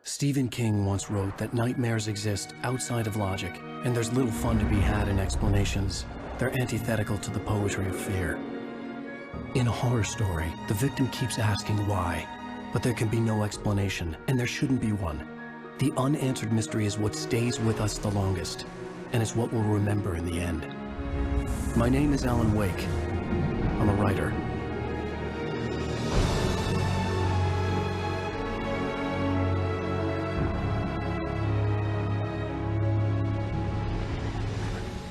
Stephen King once wrote that nightmares exist outside of logic, and there's little fun to be had in explanations. They're antithetical to the poetry of fear. In a horror story, the victim keeps asking why, but there can be no explanation, and there shouldn't be one. The unanswered mystery is what stays with us the longest, and it's what we'll remember in the end. My name is Alan Wake. I'm a writer.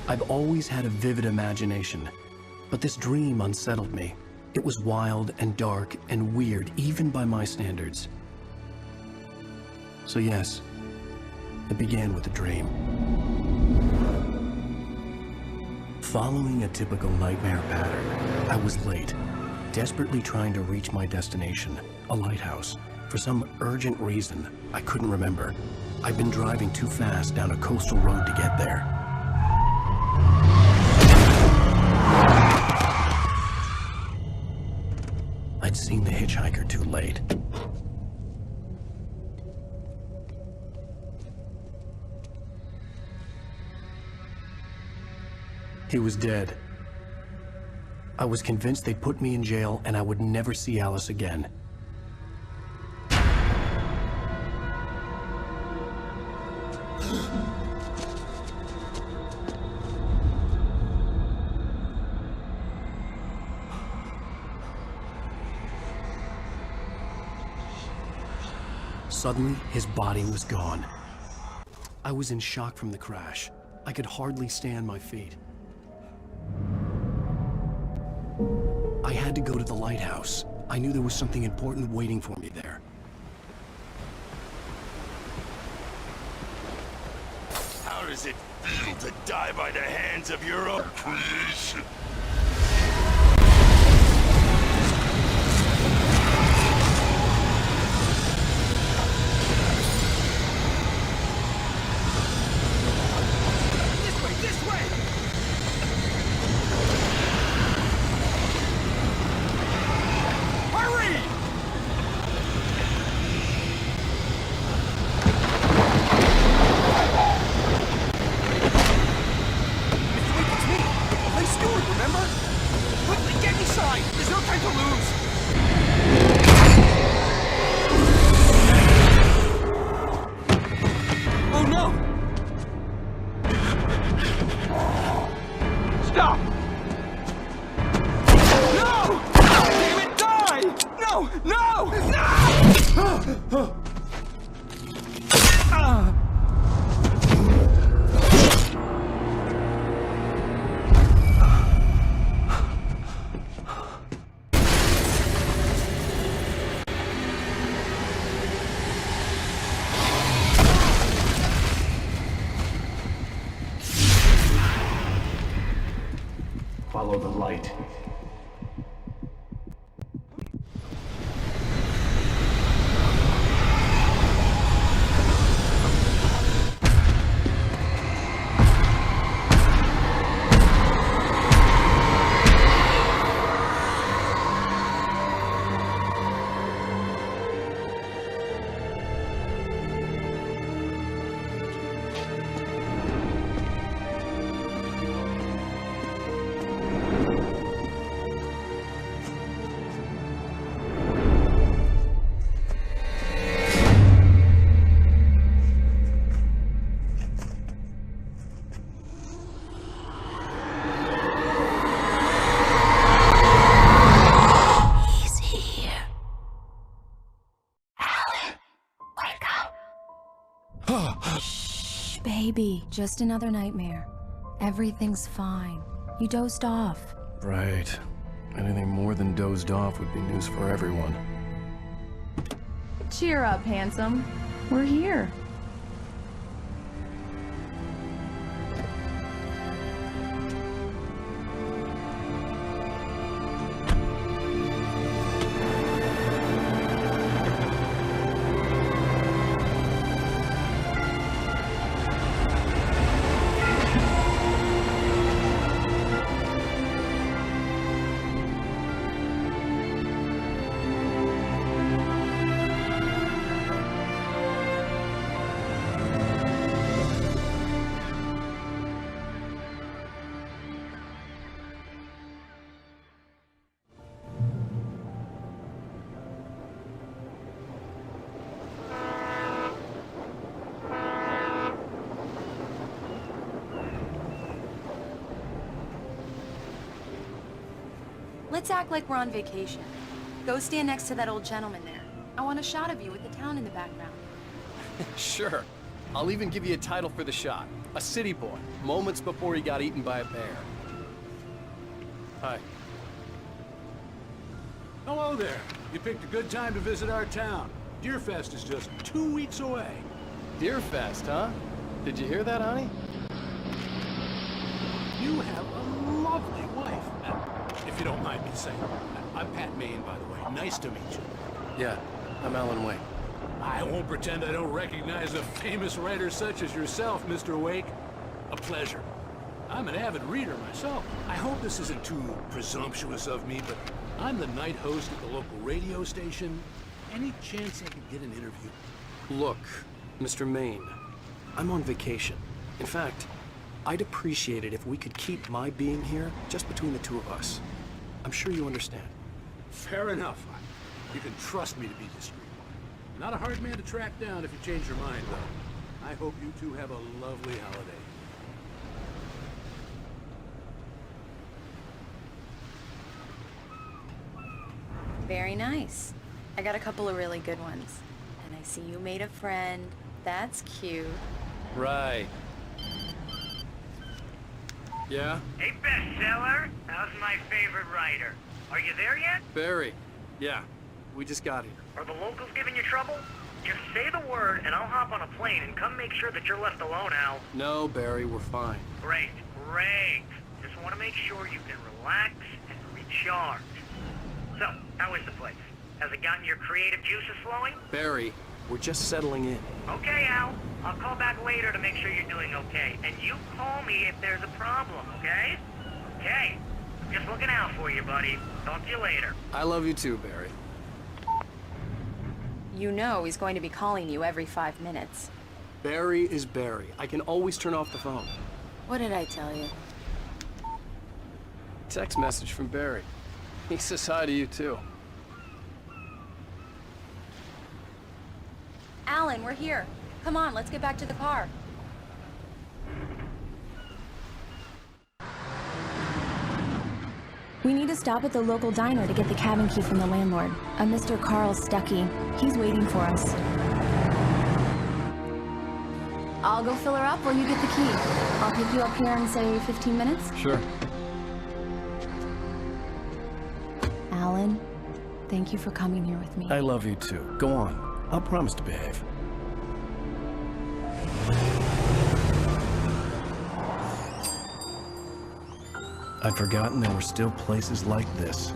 I've always had a vivid imagination, but this dream unsettled me. It was wild and dark and weird, even by my standards. So yes, it began with a dream. Following a typical nightmare pattern, I was late, desperately trying to reach my destination, a lighthouse. For some urgent reason, I couldn't remember. I'd been driving too fast down a coastal road to get there. I'd seen the hitchhiker too late. He was dead. I was convinced they'd put me in jail and I would never see Alice again. Suddenly, his body was gone. I was in shock from the crash. I could hardly stand my feet. I had to go to the lighthouse. I knew there was something important waiting for me there. How does it feel to die by the hands of your own creation? Follow the light. Baby, just another nightmare. Everything's fine. You dozed off. Right. Anything more than dozed off would be news for everyone. Cheer up, handsome. We're here. Let's act like we're on vacation. Go stand next to that old gentleman there. I want a shot of you with the town in the background. Sure. I'll even give you a title for the shot. A city boy, moments before he got eaten by a bear. Hi. Hello there. You picked a good time to visit our town. Deerfest is just 2 weeks away. Deerfest, huh? Did you hear that, honey? You have a lovely wife. If you don't mind me saying. I'm Pat Maine, by the way. Nice to meet you. Yeah, I'm Alan Wake. I won't pretend I don't recognize a famous writer such as yourself, Mr. Wake. A pleasure. I'm an avid reader myself. I hope this isn't too presumptuous of me, but I'm the night host at the local radio station. Any chance I could get an interview? Look, Mr. Maine, I'm on vacation. In fact, I'd appreciate it if we could keep my being here just between the two of us. I'm sure you understand. Fair enough. You can trust me to be discreet. Not a hard man to track down if you change your mind, though. I hope you two have a lovely holiday. Very nice. I got a couple of really good ones. And I see you made a friend. That's cute. Right. Yeah? Hey, bestseller. How's my favorite writer? Are you there yet? Barry. Yeah, we just got here. Are the locals giving you trouble? Just say the word and I'll hop on a plane and come make sure that you're left alone, Al. No, Barry, we're fine. Great, great. Just want to make sure you can relax and recharge. So, how is the place? Has it gotten your creative juices flowing? Barry, we're just settling in. Okay, Al. I'll call back later to make sure you're doing okay. And you call me if there's a problem, okay? Okay. I'm just looking out for you, buddy. Talk to you later. I love you too, Barry. You know he's going to be calling you every 5 minutes. Barry is Barry. I can always turn off the phone. What did I tell you? Text message from Barry. He says hi to you too. Alan, we're here. Come on, let's get back to the car. We need to stop at the local diner to get the cabin key from the landlord, a Mr. Carl Stuckey. He's waiting for us. I'll go fill her up while you get the key. I'll pick you up here in, say, 15 minutes? Sure. Alan, thank you for coming here with me. I love you too. Go on. I'll promise to behave. I'd forgotten there were still places like this.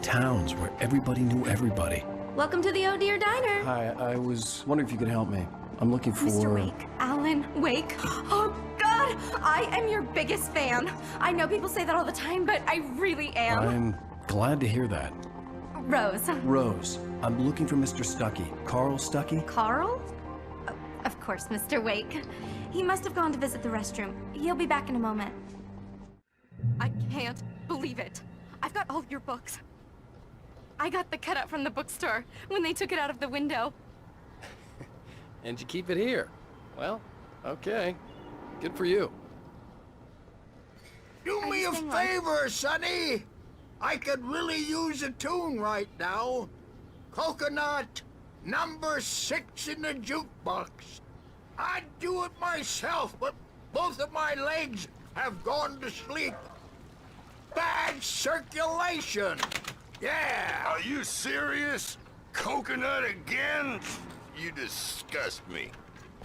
Towns where everybody knew everybody. Welcome to the Oh Dear Diner. Hi, I was wondering if you could help me. I'm looking for... Mr. Wake. Alan Wake. Oh, God! I am your biggest fan. I know people say that all the time, but I really am. I'm glad to hear that. Rose. Rose, I'm looking for Mr. Stuckey. Carl Stuckey? Carl? Oh, of course, Mr. Wake. He must have gone to visit the restroom. He'll be back in a moment. I can't believe it. I've got all your books. I got the cutout from the bookstore when they took it out of the window. And you keep it here. Well, okay. Good for you. Do me a favor, Sonny. I could really use a tune right now. Coconut, number 6 in the jukebox. I'd do it myself, but both of my legs have gone to sleep. Bad circulation. Yeah. Are you serious? Coconut again? You disgust me.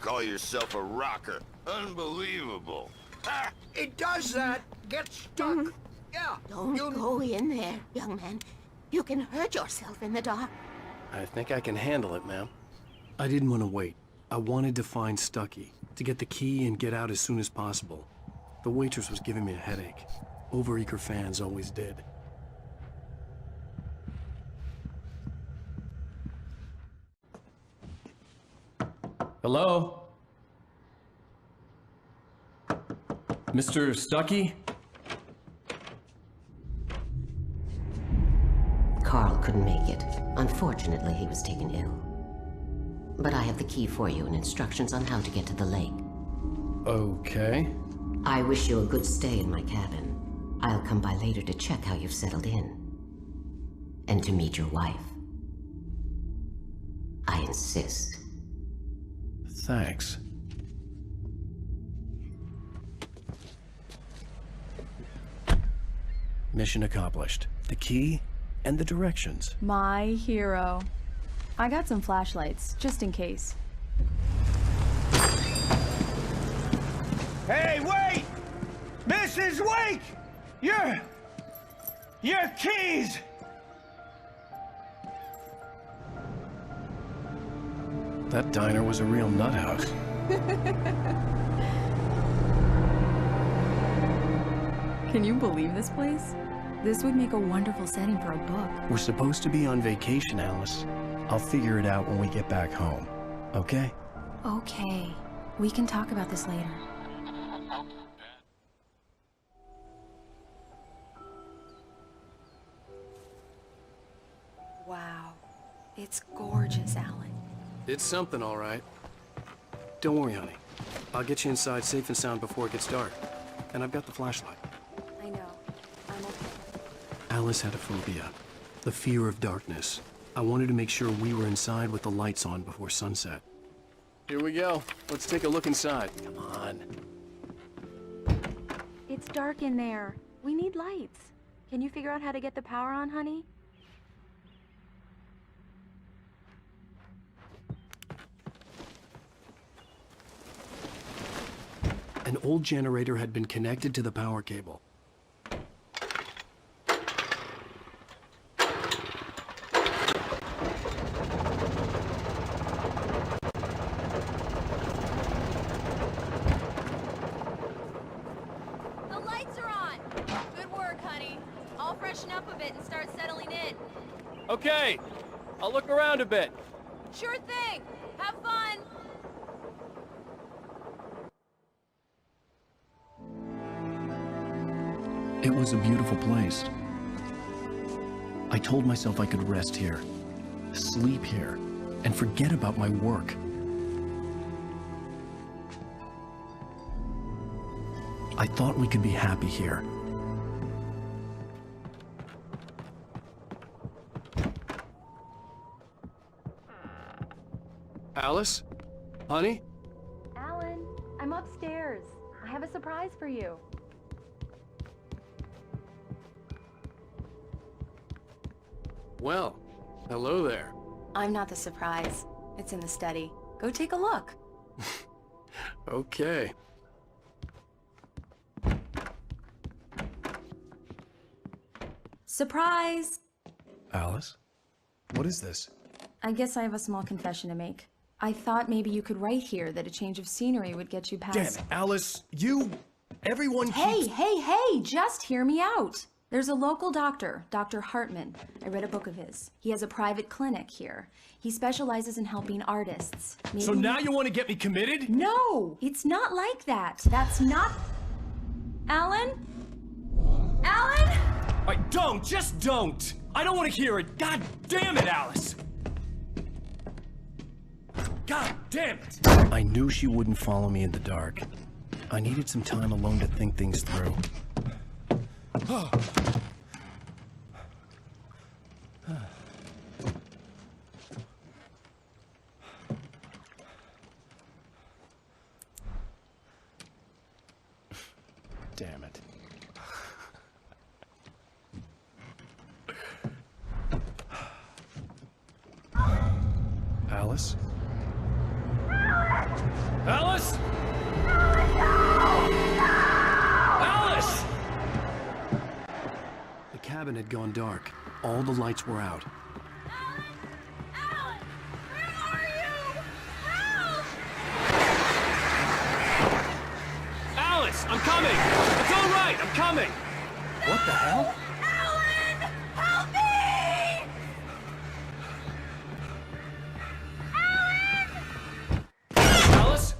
Call yourself a rocker. Unbelievable. Ah, it does that. Get stuck. Yeah. Don't go in there, young man. You can hurt yourself in the dark. I think I can handle it, ma'am. I didn't want to wait. I wanted to find Stuckey, to get the key and get out as soon as possible. The waitress was giving me a headache. Overeager fans always did. Hello? Mr. Stuckey? Carl couldn't make it. Unfortunately, he was taken ill. But I have the key for you and instructions on how to get to the lake. Okay. I wish you a good stay in my cabin. I'll come by later to check how you've settled in. and to meet your wife. I insist. Thanks. Mission accomplished. The key and the directions. My hero. I got some flashlights, just in case. Hey, wait! Mrs. Wake! Your keys! That diner was a real nut house. Can you believe this place? This would make a wonderful setting for a book. We're supposed to be on vacation, Alice. I'll figure it out when we get back home. Okay? Okay. We can talk about this later. Wow. It's gorgeous, Alan. It's something, all right. Don't worry, honey. I'll get you inside safe and sound before it gets dark. And I've got the flashlight. I know. I'm okay. Alice had a phobia. The fear of darkness. I wanted to make sure we were inside with the lights on before sunset. Here we go. Let's take a look inside. Come on. It's dark in there. We need lights. Can you figure out how to get the power on, honey? An old generator had been connected to the power cable. The lights are on! Good work, honey. I'll freshen up a bit and start settling in. Okay. I'll look around a bit. Sure thing! Have fun! It was a beautiful place. I told myself I could rest here, sleep here, and forget about my work. I thought we could be happy here. Alice? Honey? Alan, I'm upstairs. I have a surprise for you. Well, hello there. I'm not the surprise. It's in the study. Go take a look. Okay. Surprise! Alice? What is this? I guess I have a small confession to make. I thought maybe you could write here that a change of scenery would get you past... Damn it, Alice! Everyone Hey, hey, just hear me out! There's a local doctor, Dr. Hartman. I read a book of his. He has a private clinic here. He specializes in helping artists. So now you want to get me committed? No! It's not like that. That's not... Alan? Alan? Just don't! I don't want to hear it! God damn it, Alice! God damn it! I knew she wouldn't follow me in the dark. I needed some time alone to think things through. Damn it. Alice? Alice? Alice! The cabin had gone dark. All the lights were out. Alan! Where are you? Help! Alice, I'm coming! It's all right, I'm coming! What the hell? Alan! Help me! Alice?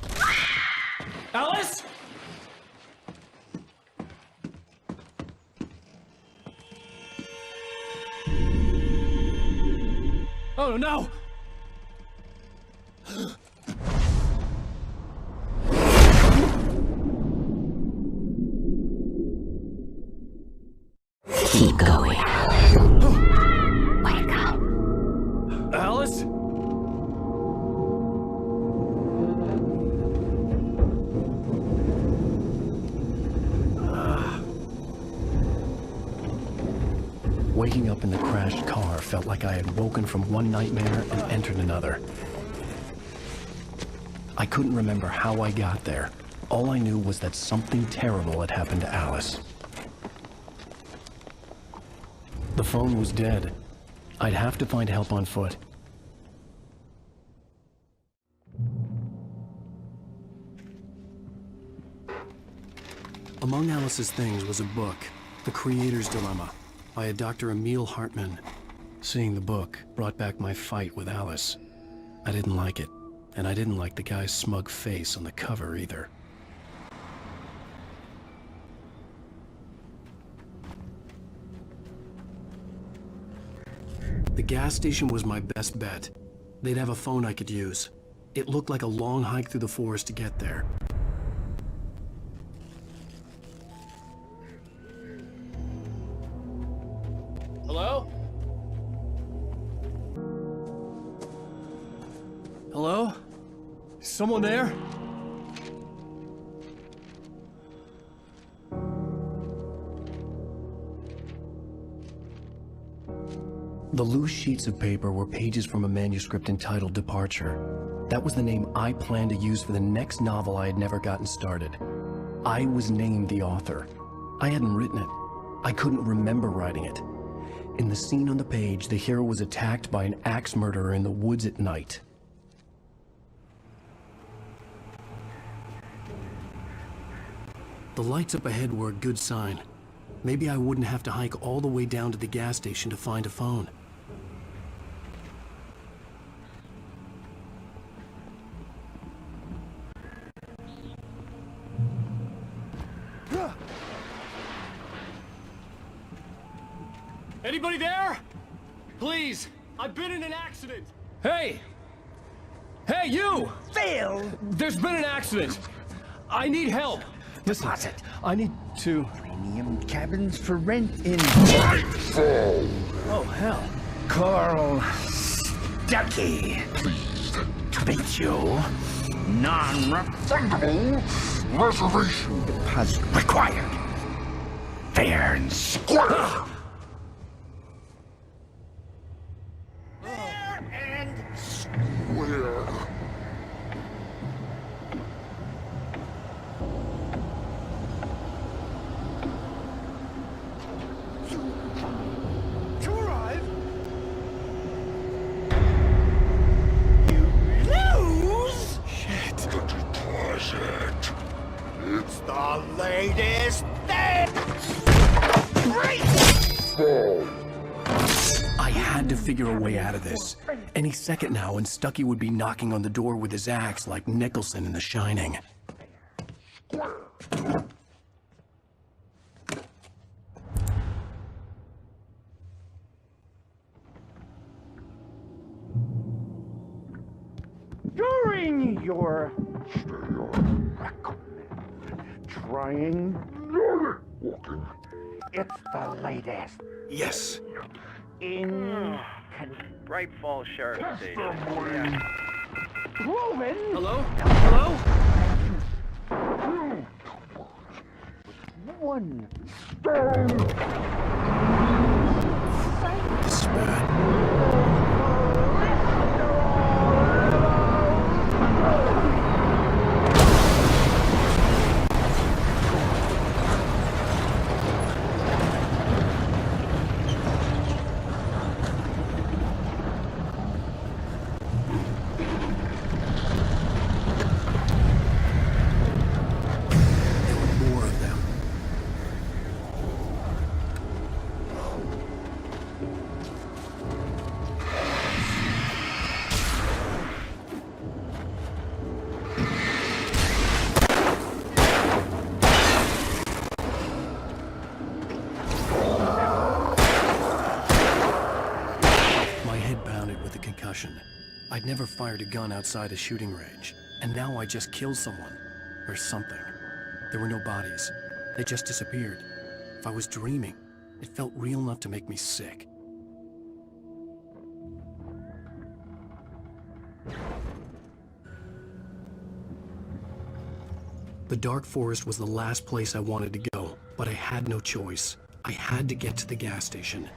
Alice? Oh no! Keep going. Alice? Waking up in the crashed car felt like I had woken from one nightmare and entered another. I couldn't remember how I got there. All I knew was that something terrible had happened to Alice. The phone was dead. I'd have to find help on foot. Among Alice's things was a book, The Creator's Dilemma, by a Dr. Emil Hartmann. Seeing the book brought back my fight with Alice. I didn't like it, and I didn't like the guy's smug face on the cover either. The gas station was my best bet. They'd have a phone I could use. It looked like a long hike through the forest to get there. Hello? Hello? Is someone there? The loose sheets of paper were pages from a manuscript entitled Departure. That was the name I planned to use for the next novel I had never gotten started. I was named the author. I hadn't written it. I couldn't remember writing it. In the scene on the page, the hero was attacked by an axe murderer in the woods at night. The lights up ahead were a good sign. Maybe I wouldn't have to hike all the way down to the gas station to find a phone. Anybody there? Please, I've been in an accident. Hey! Hey, you! Phil! There's been an accident. I need help. Listen, I need to... Premium cabins for rent in... Oh, hell. Carl Stuckey. To meet you. Non-refundable reservation deposit required. Fair and square. Fair and square. It's the latest thing! I had to figure a way out of this. Any second now, and Stuckey would be knocking on the door with his axe like Nicholson in The Shining. During your trying walking, it's the latest. Yes. In Bright Falls Sheriff Station. proven. Hello? Hello? One stone. This is bad. I'd never fired a gun outside a shooting range, and now I just killed someone. Or something. There were no bodies. They just disappeared. If I was dreaming, it felt real enough to make me sick. The dark forest was the last place I wanted to go, but I had no choice. I had to get to the gas station.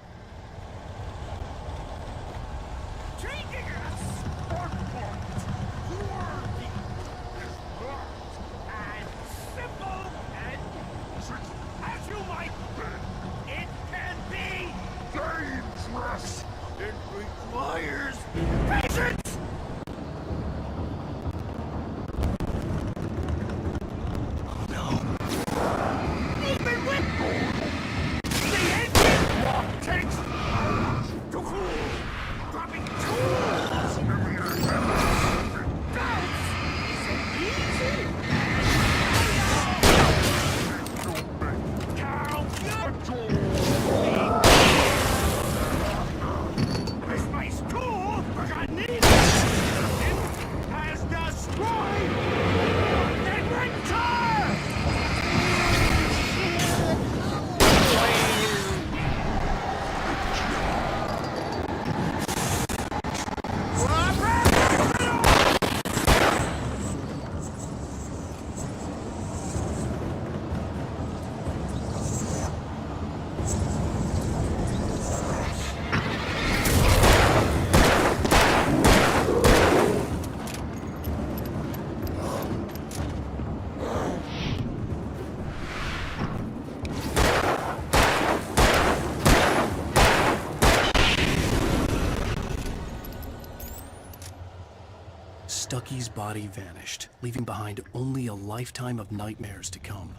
Stucky's body vanished, leaving behind only a lifetime of nightmares to come,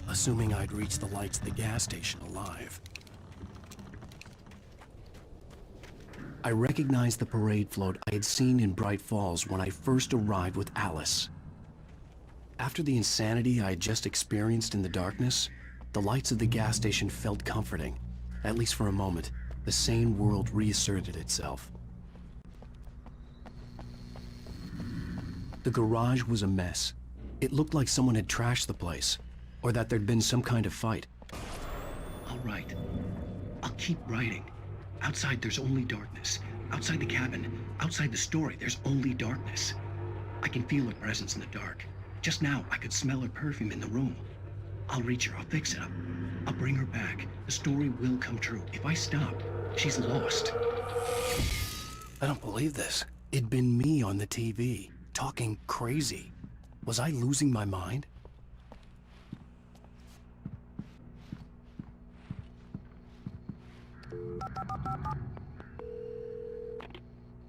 assuming I'd reach the lights of the gas station alive. I recognized the parade float I had seen in Bright Falls when I first arrived with Alice. After the insanity I had just experienced in the darkness, the lights of the gas station felt comforting. At least for a moment, the sane world reasserted itself. The garage was a mess. It looked like someone had trashed the place, or that there'd been some kind of fight. I'll write. I'll keep writing. Outside, there's only darkness. Outside the cabin, outside the story, there's only darkness. I can feel her presence in the dark. Just now, I could smell her perfume in the room. I'll reach her, I'll fix it up. I'll bring her back. The story will come true. If I stop, she's lost. I don't believe this. It'd been me on the TV. Talking crazy. Was I losing my mind?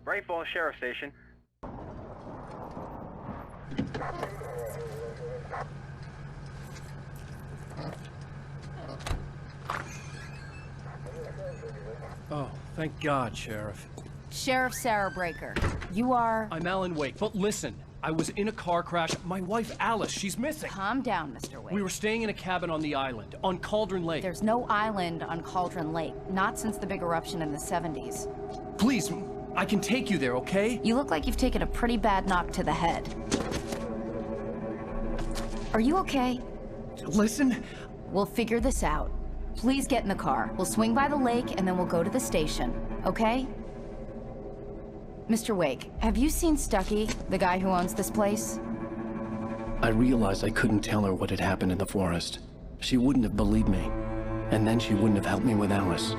Bright Falls Sheriff Station. Oh, thank God, Sheriff. Sheriff Sarah Breaker, you are... I'm Alan Wake, but listen, I was in a car crash. My wife, Alice, she's missing. Calm down, Mr. Wake. We were staying in a cabin on the island, on Cauldron Lake. There's no island on Cauldron Lake, not since the big eruption in the 70s. Please, I can take you there, okay? You look like you've taken a pretty bad knock to the head. Are you okay? Listen. We'll figure this out. Please get in the car. We'll swing by the lake and then we'll go to the station, okay? Mr. Wake, have you seen Stucky, the guy who owns this place? I realized I couldn't tell her what had happened in the forest. She wouldn't have believed me, and then she wouldn't have helped me with Alice.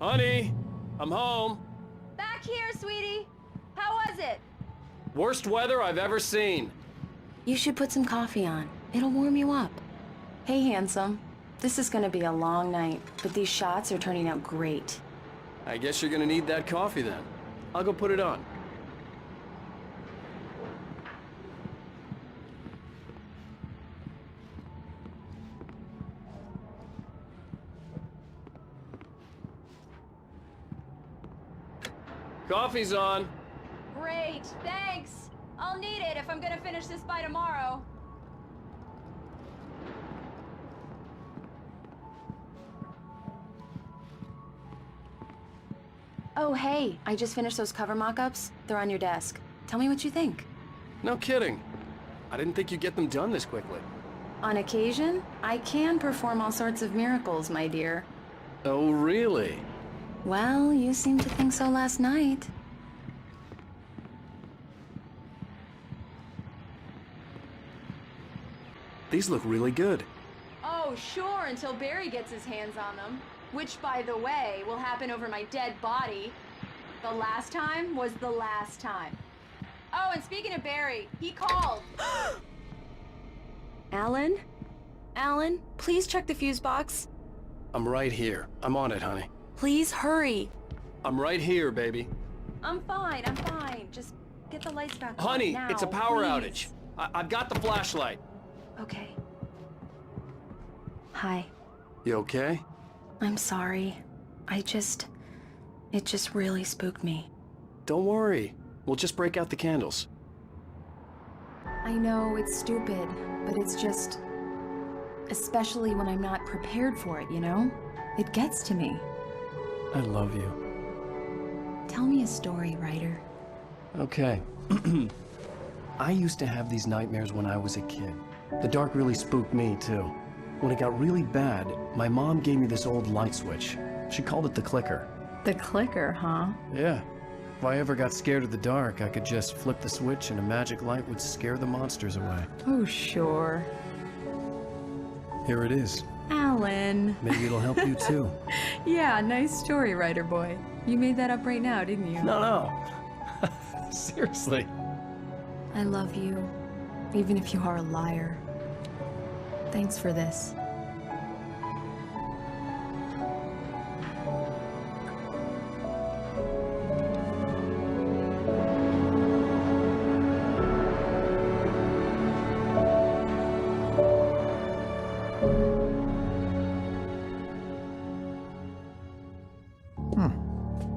Honey, I'm home. Back here, sweetie. How was it? Worst weather I've ever seen. You should put some coffee on. It'll warm you up. Hey, handsome. This is gonna be a long night, but these shots are turning out great. I guess you're gonna need that coffee then. I'll go put it on. Coffee's on. Great, thanks. I'll need it if I'm gonna finish this by tomorrow. Oh, hey, I just finished those cover mock-ups. They're on your desk. Tell me what you think. No kidding. I didn't think you'd get them done this quickly. On occasion, I can perform all sorts of miracles, my dear. Oh, really? Well, you seemed to think so last night. These look really good. Oh, sure, until Barry gets his hands on them. Which, by the way, will happen over my dead body. The last time was the last time. Oh, and speaking of Barry, he called. Alan? Alan, please check the fuse box. I'm right here. I'm on it, honey. Please hurry. I'm right here, baby. I'm fine, I'm fine. Just get the lights back on Honey, now, it's a power please. outage. I've got the flashlight. Okay. Hi. You okay? I'm sorry. It just really spooked me. Don't worry. We'll just break out the candles. I know it's stupid, but it's just... especially when I'm not prepared for it, you know? It gets to me. I love you. Tell me a story, writer. Okay. I used to have these nightmares when I was a kid. The dark really spooked me, too. When it got really bad, my mom gave me this old light switch. She called it the clicker. The clicker, huh? Yeah. If I ever got scared of the dark, I could just flip the switch and a magic light would scare the monsters away. Oh, sure. Here it is. Alan. Maybe it'll help you, too. Yeah, nice story, writer boy. You made that up right now, didn't you? No. Seriously. I love you, even if you are a liar. Thanks for this.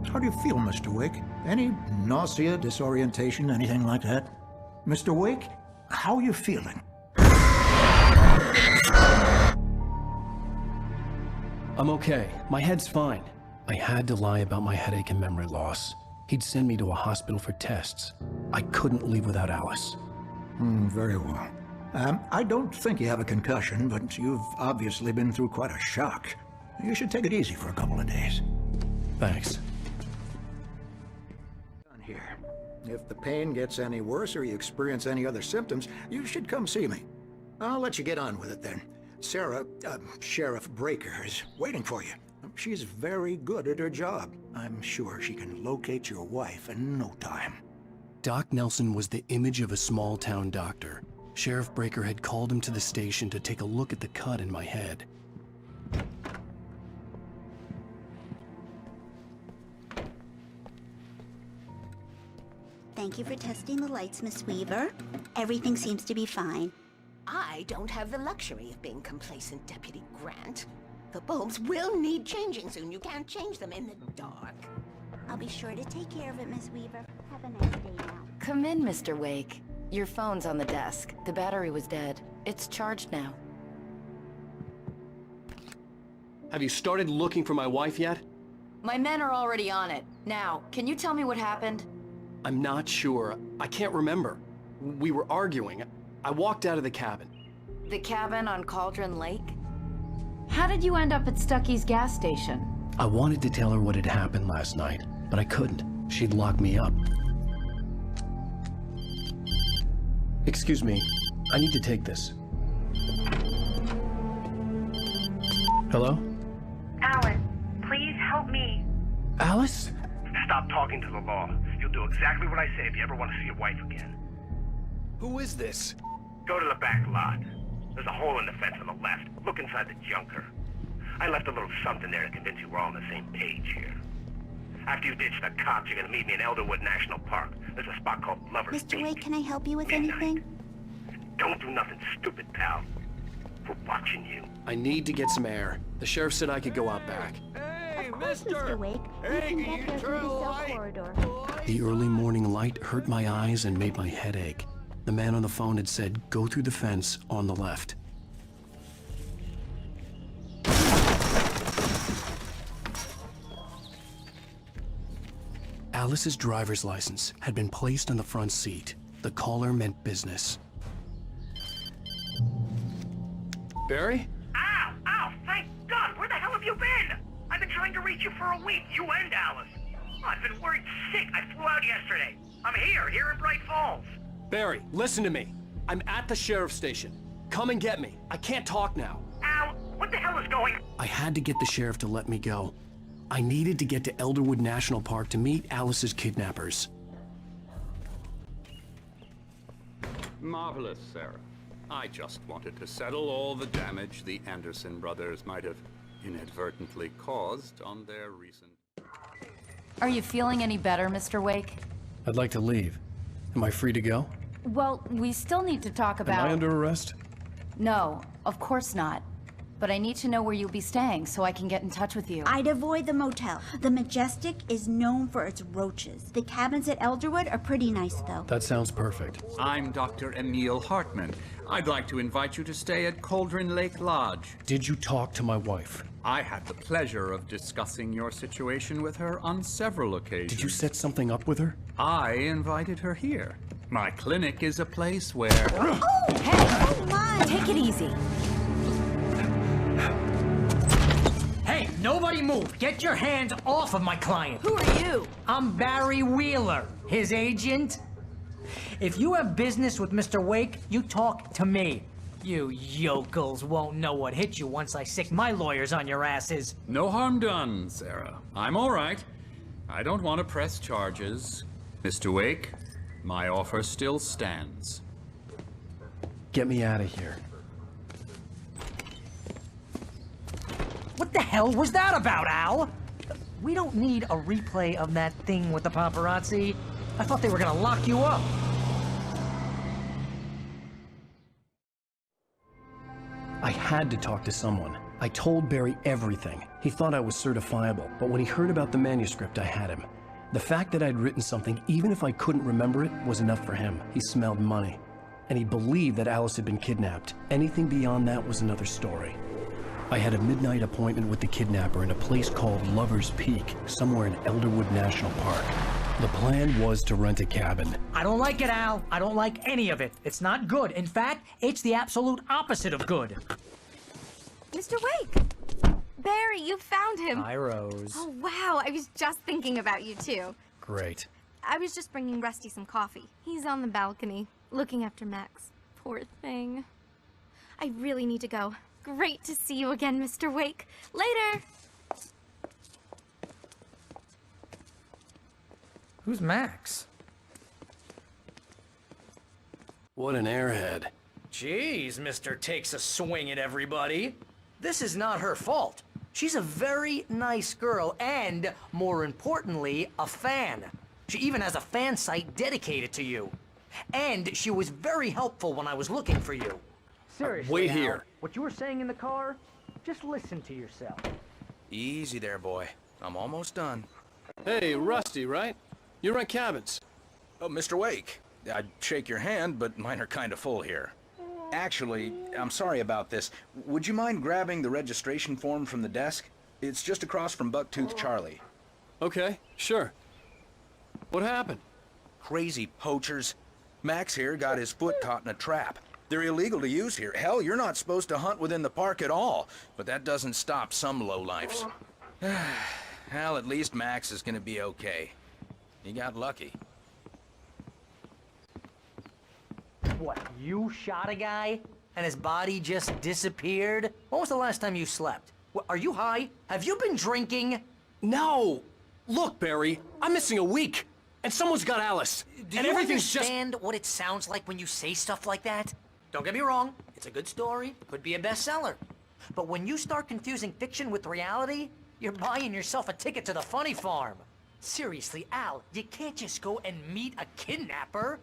How do you feel, Mr. Wake? Any nausea, disorientation, anything like that? Mr. Wake, how are you feeling? I'm okay. My head's fine. I had to lie about my headache and memory loss. He'd send me to a hospital for tests. I couldn't leave without Alice. Very well. I don't think you have a concussion, but you've obviously been through quite a shock. You should take it easy for a couple of days. Thanks. Here. If the pain gets any worse or you experience any other symptoms, you should come see me. I'll let you get on with it then. Sarah, Sheriff Breaker, is waiting for you. She's very good at her job. I'm sure she can locate your wife in no time. Doc Nelson was the image of a small-town doctor. Sheriff Breaker had called him to the station to take a look at the cut in my head. Thank you for testing the lights, Miss Weaver. Everything seems to be fine. I don't have the luxury of being complacent, Deputy Grant. The bulbs will need changing soon. You can't change them in the dark. I'll be sure to take care of it, Miss Weaver. Have a nice day now. Come in, Mr. Wake. Your phone's on the desk. The battery was dead. It's charged now. Have you started looking for my wife yet? My men are already on it. Now, can you tell me what happened? I'm not sure. I can't remember. We were arguing. I walked out of the cabin. The cabin on Cauldron Lake? How did you end up at Stucky's gas station? I wanted to tell her what had happened last night, but I couldn't. She'd lock me up. Excuse me. I need to take this. Hello? Alan, please help me. Alice? Stop talking to the law. You'll do exactly what I say if you ever want to see your wife again. Who is this? Go to the back lot. There's a hole in the fence on the left. Look inside the junker. I left a little something there to convince you we're all on the same page here. After you ditch the cops, you're gonna meet me in Elderwood National Park. There's a spot called Lover's Mr. Peak. Wake, can I help you with Midnight. anything? Don't do nothing stupid, pal. We're watching you. I need to get some air. The sheriff said I could go out back. Hey, Of course, Mr. Wake. Hey, You can can you get there turn through the the cell light? corridor. The early morning light hurt my eyes and made my head ache. The man on the phone had said, go through the fence on the left. Alice's driver's license had been placed on the front seat. The caller meant business. Barry? Ow! Ow! Thank God! Where the hell have you been? I've been trying to reach you for a week, you and Alice. Oh, I've been worried sick. I flew out yesterday. I'm here in Bright Falls. Barry, listen to me. I'm at the sheriff's station. Come and get me. I can't talk now. Ow! What the hell is going on? I had to get the sheriff to let me go. I needed to get to Elderwood National Park to meet Alice's kidnappers. Marvelous, Sarah. I just wanted to settle all the damage the Anderson brothers might have inadvertently caused on their recent... Are you feeling any better, Mr. Wake? I'd like to leave. Am I free to go? Well, we still need to talk about... Am I under arrest? No, of course not. But I need to know where you'll be staying so I can get in touch with you. I'd avoid the motel. The Majestic is known for its roaches. The cabins at Elderwood are pretty nice, though. That sounds perfect. I'm Dr. Emil Hartman. I'd like to invite you to stay at Cauldron Lake Lodge. Did you talk to my wife? I had the pleasure of discussing your situation with her on several occasions. Did you set something up with her? I invited her here. My clinic is a place where... Oh, hey! Oh, my! Take it easy. Hey, nobody move! Get your hands off of my client! Who are you? I'm Barry Wheeler, his agent. If you have business with Mr. Wake, you talk to me. You yokels won't know what hit you once I sick my lawyers on your asses. No harm done, Sarah. I'm all right. I don't want to press charges. Mr. Wake, my offer still stands. Get me out of here. What the hell was that about, Al? We don't need a replay of that thing with the paparazzi. I thought they were gonna lock you up. I had to talk to someone. I told Barry everything. He thought I was certifiable, but when he heard about the manuscript, I had him. The fact that I'd written something, even if I couldn't remember it, was enough for him. He smelled money. And he believed that Alice had been kidnapped. Anything beyond that was another story. I had a midnight appointment with the kidnapper in a place called Lover's Peak, somewhere in Elderwood National Park. The plan was to rent a cabin. I don't like it, Al. I don't like any of it. It's not good. In fact, it's the absolute opposite of good. Mr. Wake! Barry, you found him! Hi, Rose. Oh, wow. I was just thinking about you, too. Great. I was just bringing Rusty some coffee. He's on the balcony, looking after Max. Poor thing. I really need to go. Great to see you again, Mr. Wake. Later! Who's Max? What an airhead. Jeez, Mr. Takes a swing at everybody. This is not her fault. She's a very nice girl and, more importantly, a fan. She even has a fan site dedicated to you. And she was very helpful when I was looking for you. Seriously, Wait Al, here. what you were saying in the car, just listen to yourself. Easy there, boy. I'm almost done. Hey, Rusty, right? You rent cabins. Oh, Mr. Wake. I'd shake your hand, but mine are kind of full here. Actually, I'm sorry about this. Would you mind grabbing the registration form from the desk? It's just across from Bucktooth Charlie. Okay, sure. What happened? Crazy poachers. Max here got his foot caught in a trap. They're illegal to use here. Hell, you're not supposed to hunt within the park at all. But that doesn't stop some lowlifes. Well, at least Max is gonna be okay. He got lucky. What, you shot a guy and his body just disappeared? When was the last time you slept? What, are you high? Have you been drinking? No! Look, Barry, I'm missing a week. And someone's got Alice. Do and you everything's understand what it sounds like when you say stuff like that? Don't get me wrong, It's a good story, could be a bestseller. But when you start confusing fiction with reality, you're buying yourself a ticket to the funny farm. Seriously, Al, you can't just go and meet a kidnapper.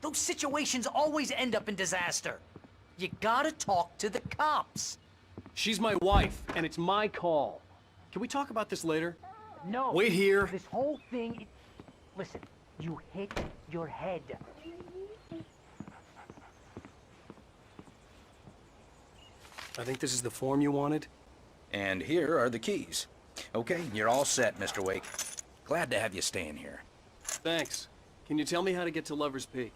Those situations always end up in disaster. You gotta talk to the cops. She's my wife, and it's my call. Can we talk about this later? No. Wait here. This whole thing... Listen, you hit your head. I think this is the form you wanted. And here are the keys. Okay, you're all set, Mr. Wake. Glad to have you staying here. Thanks. Can you tell me how to get to Lover's Peak?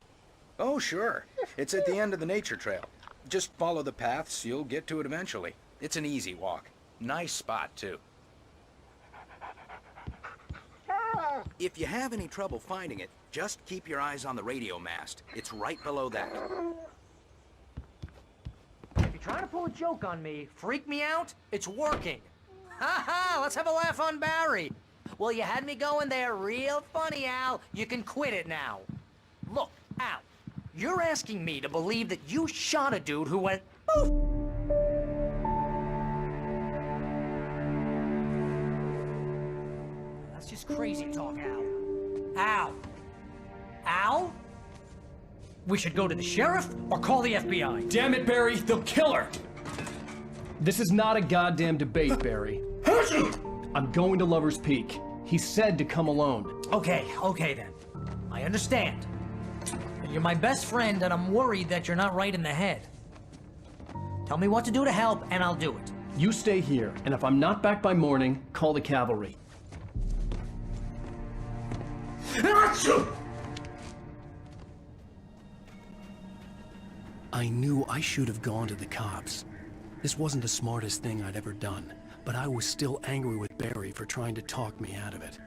Oh, sure. It's at the end of the nature trail. Just follow the paths, you'll get to it eventually. It's an easy walk. Nice spot, too. If you have any trouble finding it, just keep your eyes on the radio mast. It's right below that. If you're trying to pull a joke on me, freak me out, it's working. Ha ha, let's have a laugh on Barry. Well, you had me going there real funny, Al. You can quit it now. Look, Al, you're asking me to believe that you shot a dude who went poof. That's just crazy talk, Al. Al? Al? We should go to the sheriff or call the FBI. Damn it, Barry, they'll kill her! This is not a goddamn debate, Barry. I'm going to Lover's Peak. He said to come alone. Okay then. I understand. You're my best friend, and I'm worried that you're not right in the head. Tell me what to do to help, and I'll do it. You stay here, and if I'm not back by morning, call the cavalry. I knew I should have gone to the cops. This wasn't the smartest thing I'd ever done, but I was still angry with Barry for trying to talk me out of it.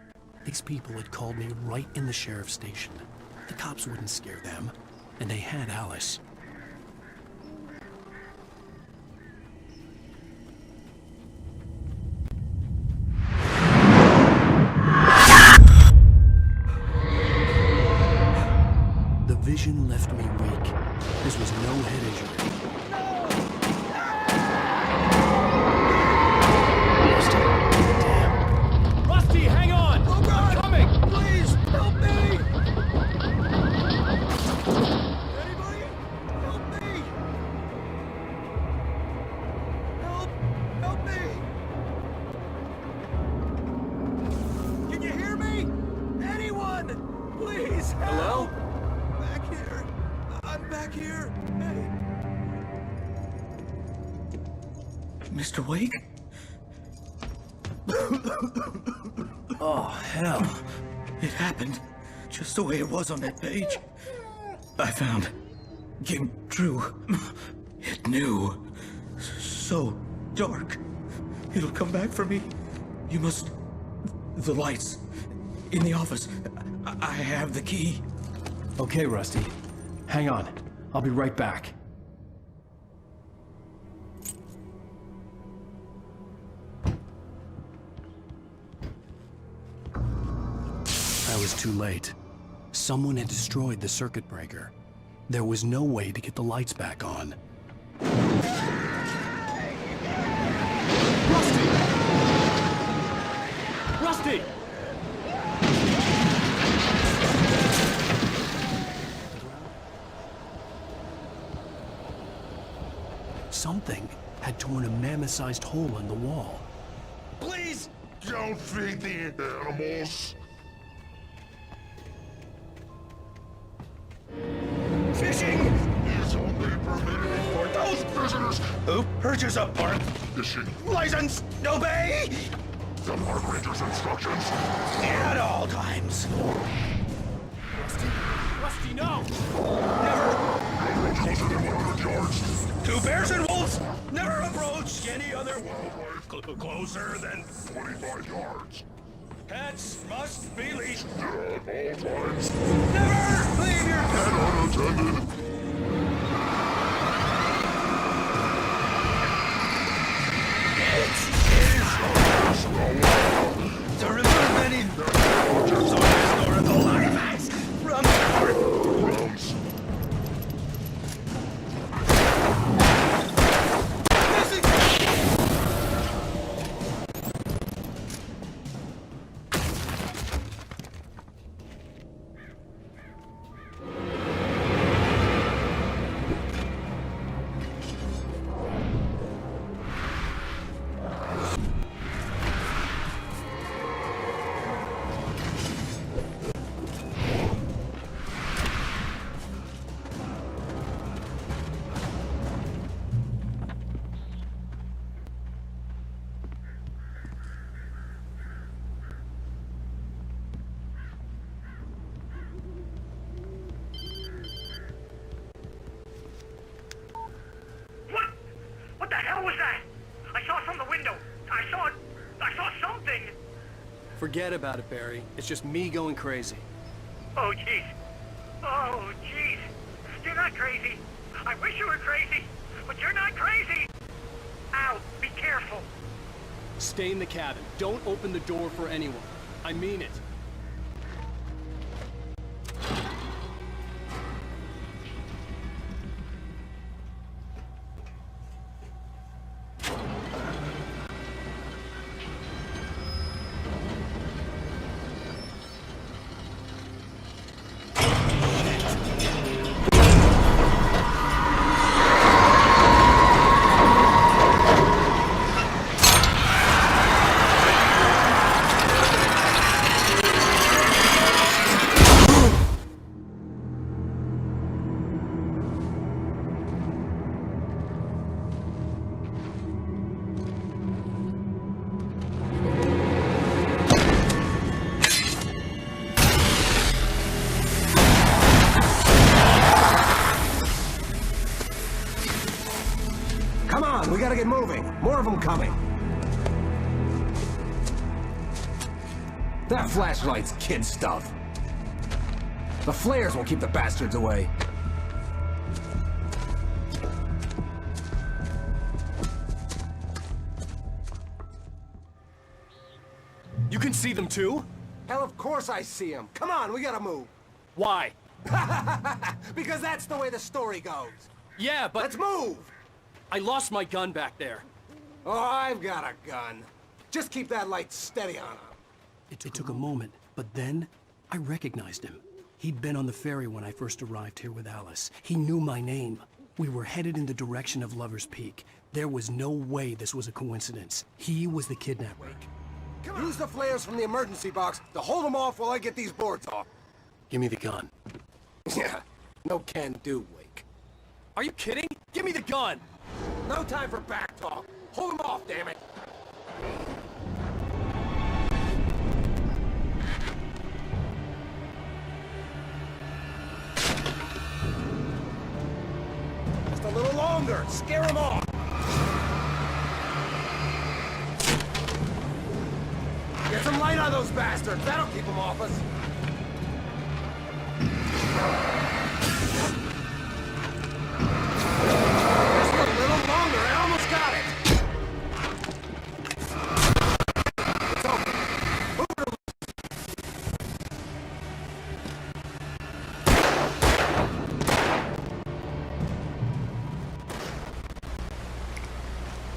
These people had called me right in the sheriff's station. The cops wouldn't scare them, and they had Alice. The vision left me weak. This was no head injury. Rusty, hang on! Oh God! I'm coming! Please, help me! Anybody? Help me! Help me! Can you hear me? Anyone? Please, help! Hello? Back here. I'm back here. Hey. Mr. Wake? Oh, hell. It happened just the way it was on that page. I found. Came true. It knew. So dark. It'll come back for me. You must... The lights. In the office. I have the key. Okay, Rusty. Hang on. I'll be right back. I was too late. Someone had destroyed the circuit breaker. There was no way to get the lights back on. Rusty! Rusty! Something had torn a mammoth-sized hole in the wall. Please don't feed the animals. Fishing is only permitted for those prisoners who purchase a park fishing license. Obey the park ranger's instructions at all times. Rusty, no! Never closer than 100 yards. Two bears and wolves never approach any other wildlife closer than 25 yards. Pets must be leashed At all times. Never leave your pet unattended. To remove any creatures or historical artifacts from the park. Forget about it, Barry. It's just me going crazy. Oh, jeez. Oh, jeez. You're not crazy. I wish you were crazy, but you're not crazy. Ow, be careful. Stay in the cabin. Don't open the door for anyone. I mean it. We gotta get moving. More of them coming. That flashlight's kid stuff. The flares will keep the bastards away. You can see them too? Hell, of course I see them. Come on, we gotta move. Why? Because that's the way the story goes. Yeah, but... Let's move! I lost my gun back there. Oh, I've got a gun. Just keep that light steady on him. It took a moment, but then I recognized him. He'd been on the ferry when I first arrived here with Alice. He knew my name. We were headed in the direction of Lover's Peak. There was no way this was a coincidence. He was the kidnapper. Use the flares from the emergency box to hold them off while I get these boards off. Give me the gun. Yeah, no can do, Wake. Are you kidding? Give me the gun! No time for back talk. Hold them off, damn it. Just a little longer. Scare them off. Get some light on those bastards. That'll keep them off us. Just a little longer. I almost got it. It's open. Move it along.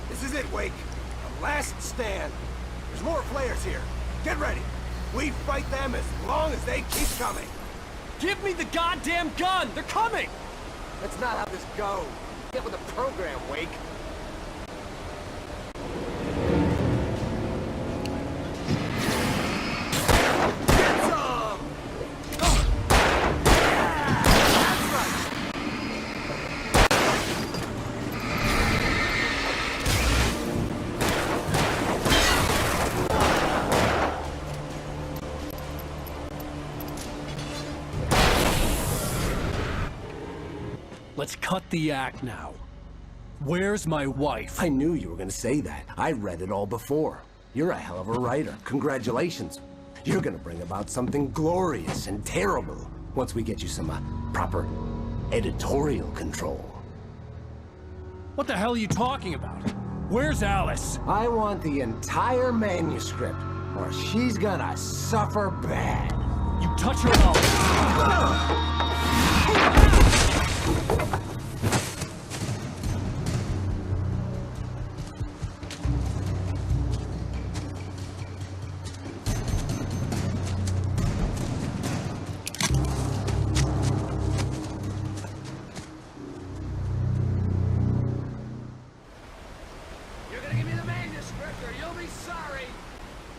This is it, Wake. The last stand. There's more flares here. Get ready. We fight them as long as they keep coming. Give me the goddamn gun! They're coming! That's not how this goes. Get with the program, Wake. Get some! Oh. Yeah, that's right. Let's cut the act now. Where's my wife? I knew you were gonna say that. I read it all before. You're a hell of a writer. Congratulations. You're gonna bring about something glorious and terrible once we get you some proper editorial control. What the hell are you talking about? Where's Alice? I want the entire manuscript, or she's gonna suffer bad. You touch her out.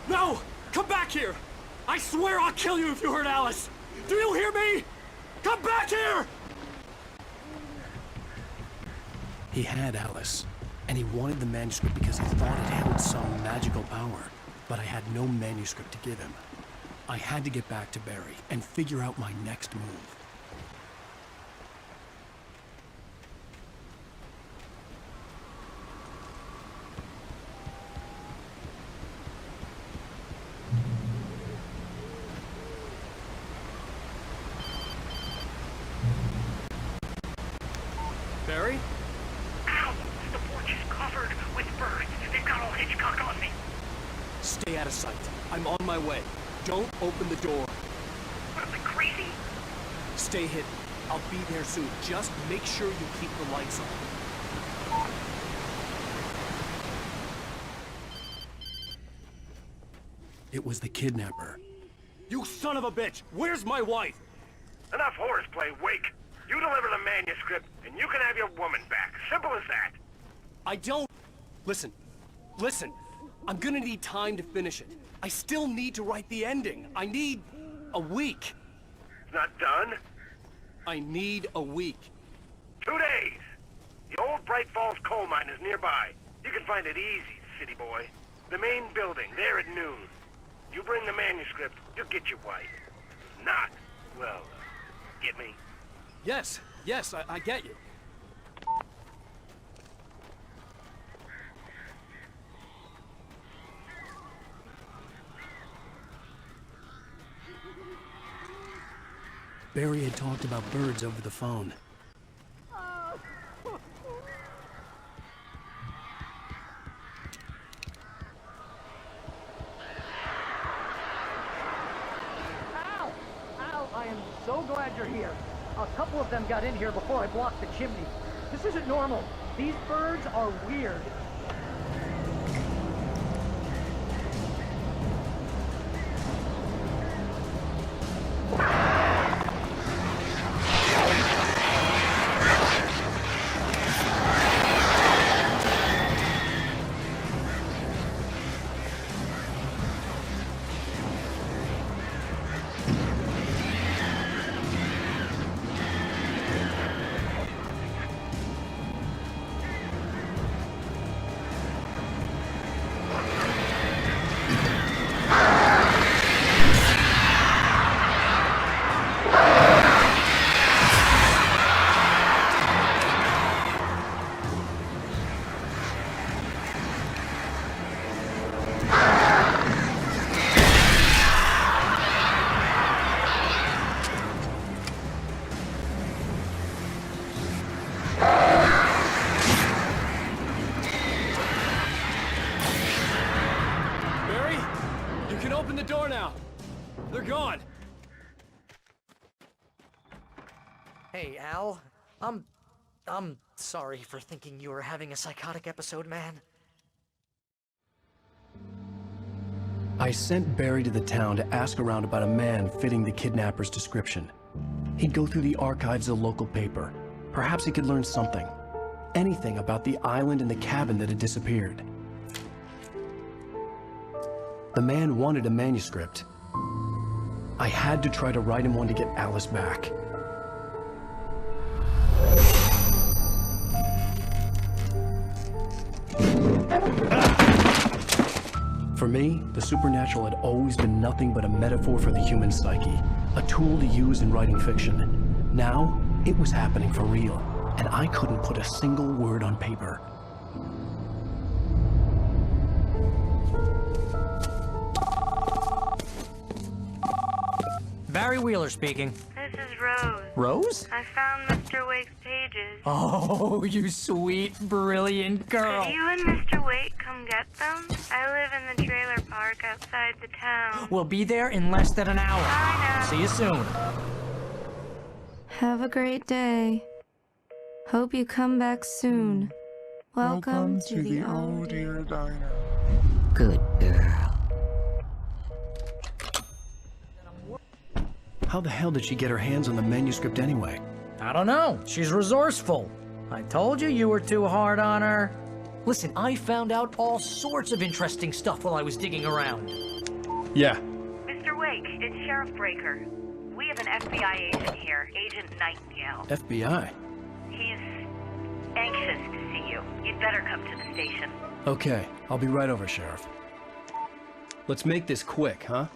No! Come back here! I swear I'll kill you if you hurt Alice! Do you hear me? Come back here! He had Alice, and he wanted the manuscript because he thought it held some magical power. But I had no manuscript to give him. I had to get back to Barry and figure out my next move. Barry? Ow! The porch is covered with birds. They've got all Hitchcock on me. Stay out of sight. I'm on my way. Don't open the door. What, am I crazy? Stay hidden. I'll be there soon. Just make sure you keep the lights on. It was the kidnapper. You son of a bitch! Where's my wife? Enough horseplay, Wake. You deliver the manuscript, and you can have your woman back. Simple as that. I don't... Listen. I'm gonna need time to finish it. I still need to write the ending. I need a week. It's not done? I need a week. 2 days. The old Bright Falls coal mine is nearby. You can find it easy, city boy. The main building, there at noon. You bring the manuscript, you'll get your wife. If not, well, get me? Yes, I get you. Barry had talked about birds over the phone. I am so glad you're here. A couple of them got in here before I blocked the chimney. This isn't normal. These birds are weird. Hey, Al. I'm sorry for thinking you were having a psychotic episode, man. I sent Barry to the town to ask around about a man fitting the kidnapper's description. He'd go through the archives of the local paper. Perhaps he could learn something. Anything about the island and the cabin that had disappeared. The man wanted a manuscript. I had to try to write him one to get Alice back. For me, the supernatural had always been nothing but a metaphor for the human psyche, a tool to use in writing fiction. Now, it was happening for real, and I couldn't put a single word on paper. Barry Wheeler speaking. This is Rose. Rose? I found Mr. Wake's pages. Oh, you sweet, brilliant girl. Could you and Mr. Wake come get them? I live in the trailer park outside the town. We'll be there in less than an hour. Bye now. See you soon. Have a great day. Hope you come back soon. Welcome to the old dear diner. Good girl. How the hell did she get her hands on the manuscript anyway? I don't know. She's resourceful. I told you you were too hard on her. Listen, I found out all sorts of interesting stuff while I was digging around. Yeah. Mr. Wake, it's Sheriff Breaker. We have an FBI agent here, Agent Nightingale. FBI? He's anxious to see you. You'd better come to the station. Okay, I'll be right over, Sheriff. Let's make this quick, huh?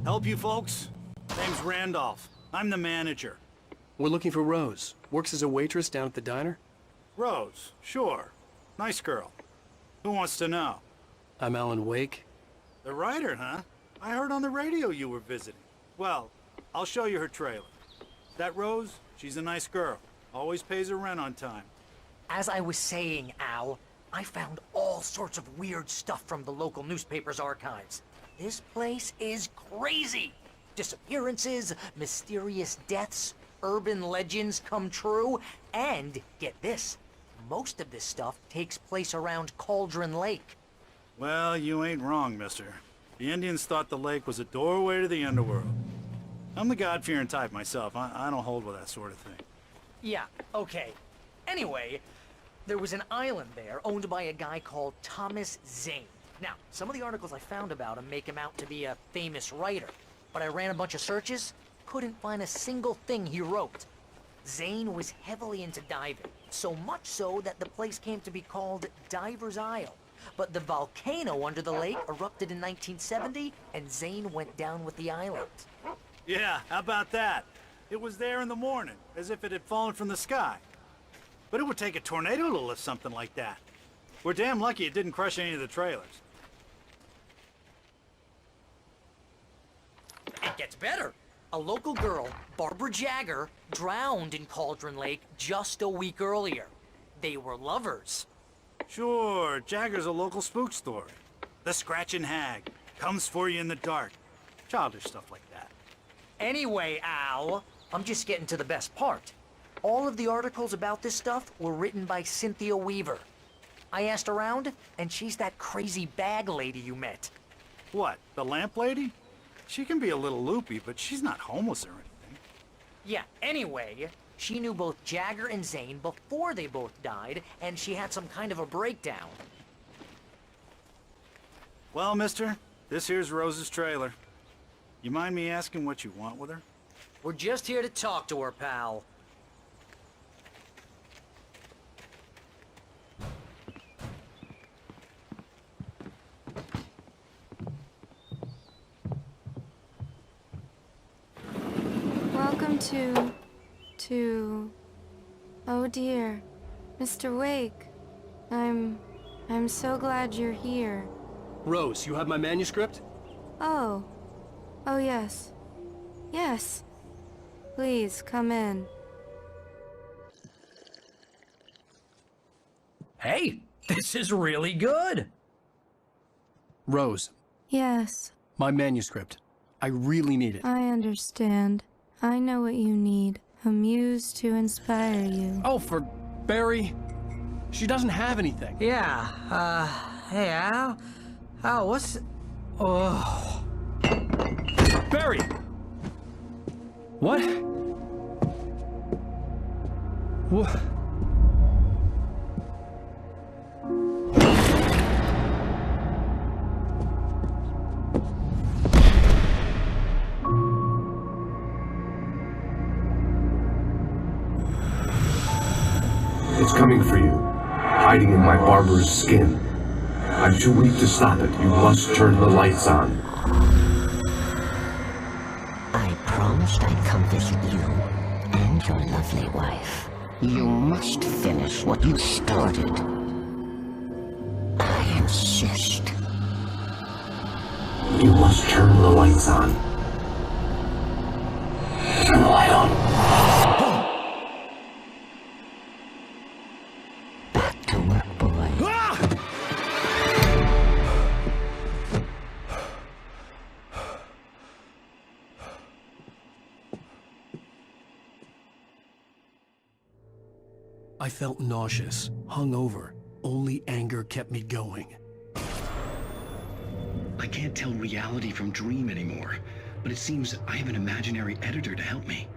Help you folks? Name's Randolph. I'm the manager. We're looking for Rose. Works as a waitress down at the diner? Rose, sure. Nice girl. Who wants to know? I'm Alan Wake. The writer, huh? I heard on the radio you were visiting. Well, I'll show you her trailer. That Rose, she's a nice girl. Always pays her rent on time. As I was saying, Al, I found all sorts of weird stuff from the local newspaper's archives. This place is crazy. Disappearances, mysterious deaths, urban legends come true, and, get this, most of this stuff takes place around Cauldron Lake. Well, you ain't wrong, mister. The Indians thought the lake was a doorway to the underworld. I'm the God-fearing type myself. I don't hold with that sort of thing. Yeah, okay. Anyway, there was an island there owned by a guy called Thomas Zane. Now, some of the articles I found about him make him out to be a famous writer, but I ran a bunch of searches, couldn't find a single thing he wrote. Zane was heavily into diving, so much so that the place came to be called Diver's Isle. But the volcano under the lake erupted in 1970, and Zane went down with the island. Yeah, how about that? It was there in the morning, as if it had fallen from the sky. But it would take a tornado to lift something like that. We're damn lucky it didn't crush any of the trailers. It gets better. A local girl, Barbara Jagger, drowned in Cauldron Lake just a week earlier. They were lovers. Sure, Jagger's a local spook story. The Scratching Hag comes for you in the dark. Childish stuff like that. Anyway, Al, I'm just getting to the best part. All of the articles about this stuff were written by Cynthia Weaver. I asked around, and she's that crazy bag lady you met. What, the lamp lady? She can be a little loopy, but she's not homeless or anything. Yeah, anyway, she knew both Jagger and Zane before they both died, and she had some kind of a breakdown. Well, mister, this here's Rose's trailer. You mind me asking what you want with her? We're just here to talk to her, pal. Welcome to... Oh dear, Mr. Wake. I'm so glad you're here. Rose, you have my manuscript? Oh. Oh yes. Yes. Please, come in. Hey, this is really good. Rose, Yes, my manuscript. I really need it. I understand. I know what you need. A muse to inspire you. Oh, for Barry? She doesn't have anything. Yeah, hey, Al? Al, what's... Oh... Barry! What? What? It's coming for you, hiding in my barber's skin. I'm too weak to stop it. You must turn the lights on. I promised I'd come visit you and your lovely wife. You must finish what you started. I insist. You must turn the lights on. Turn the light on. Back to work, boy. I felt nauseous, hungover. Only anger kept me going. I can't tell reality from dream anymore, but it seems I have an imaginary editor to help me.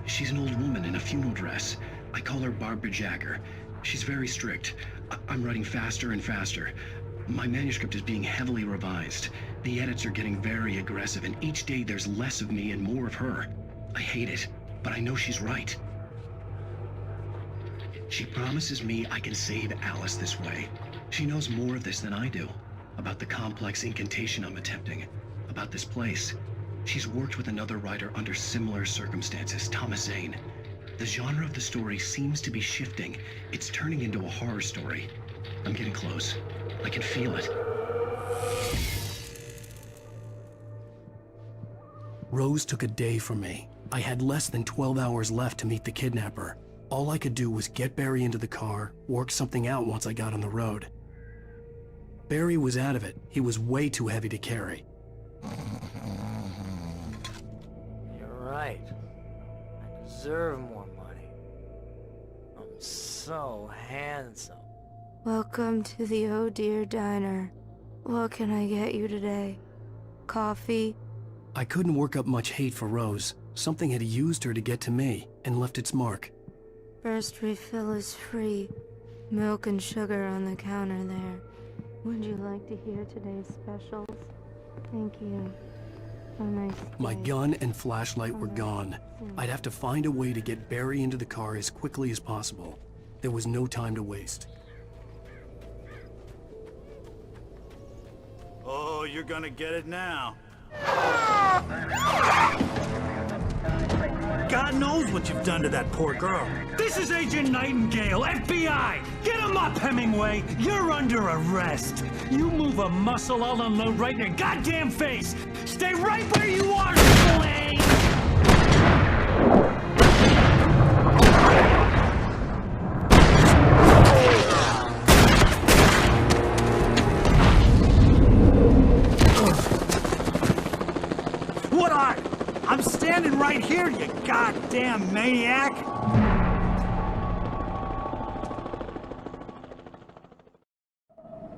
She's an old woman in a funeral dress. I call her Barbara Jagger. She's very strict. I'm writing faster and faster. My manuscript is being heavily revised. The edits are getting very aggressive, and each day there's less of me and more of her. I hate it, but I know she's right. She promises me I can save Alice this way. She knows more of this than I do. About the complex incantation I'm attempting. About this place. She's worked with another writer under similar circumstances, Thomas Zane. The genre of the story seems to be shifting. It's turning into a horror story. I'm getting close. I can feel it. Rose took a day from me. I had less than 12 hours left to meet the kidnapper. All I could do was get Barry into the car, work something out once I got on the road. Barry was out of it. He was way too heavy to carry. You're right. I deserve more money. I'm so handsome. Welcome to the Oh Dear Diner. What can I get you today? Coffee? I couldn't work up much hate for Rose. Something had used her to get to me and left its mark. First refill is free. Milk and sugar on the counter there. Would you like to hear today's specials? Thank you. Have a nice day. My gun and flashlight were gone. I'd have to find a way to get Barry into the car as quickly as possible. There was no time to waste. Oh, you're gonna get it now. God knows what you've done to that poor girl. This is Agent Nightingale, FBI! Get him up, Hemingway! You're under arrest! You move a muscle, I'll unload right in your goddamn face! Stay right where you are, Slade! What are you? I'm standing right here, you goddamn maniac!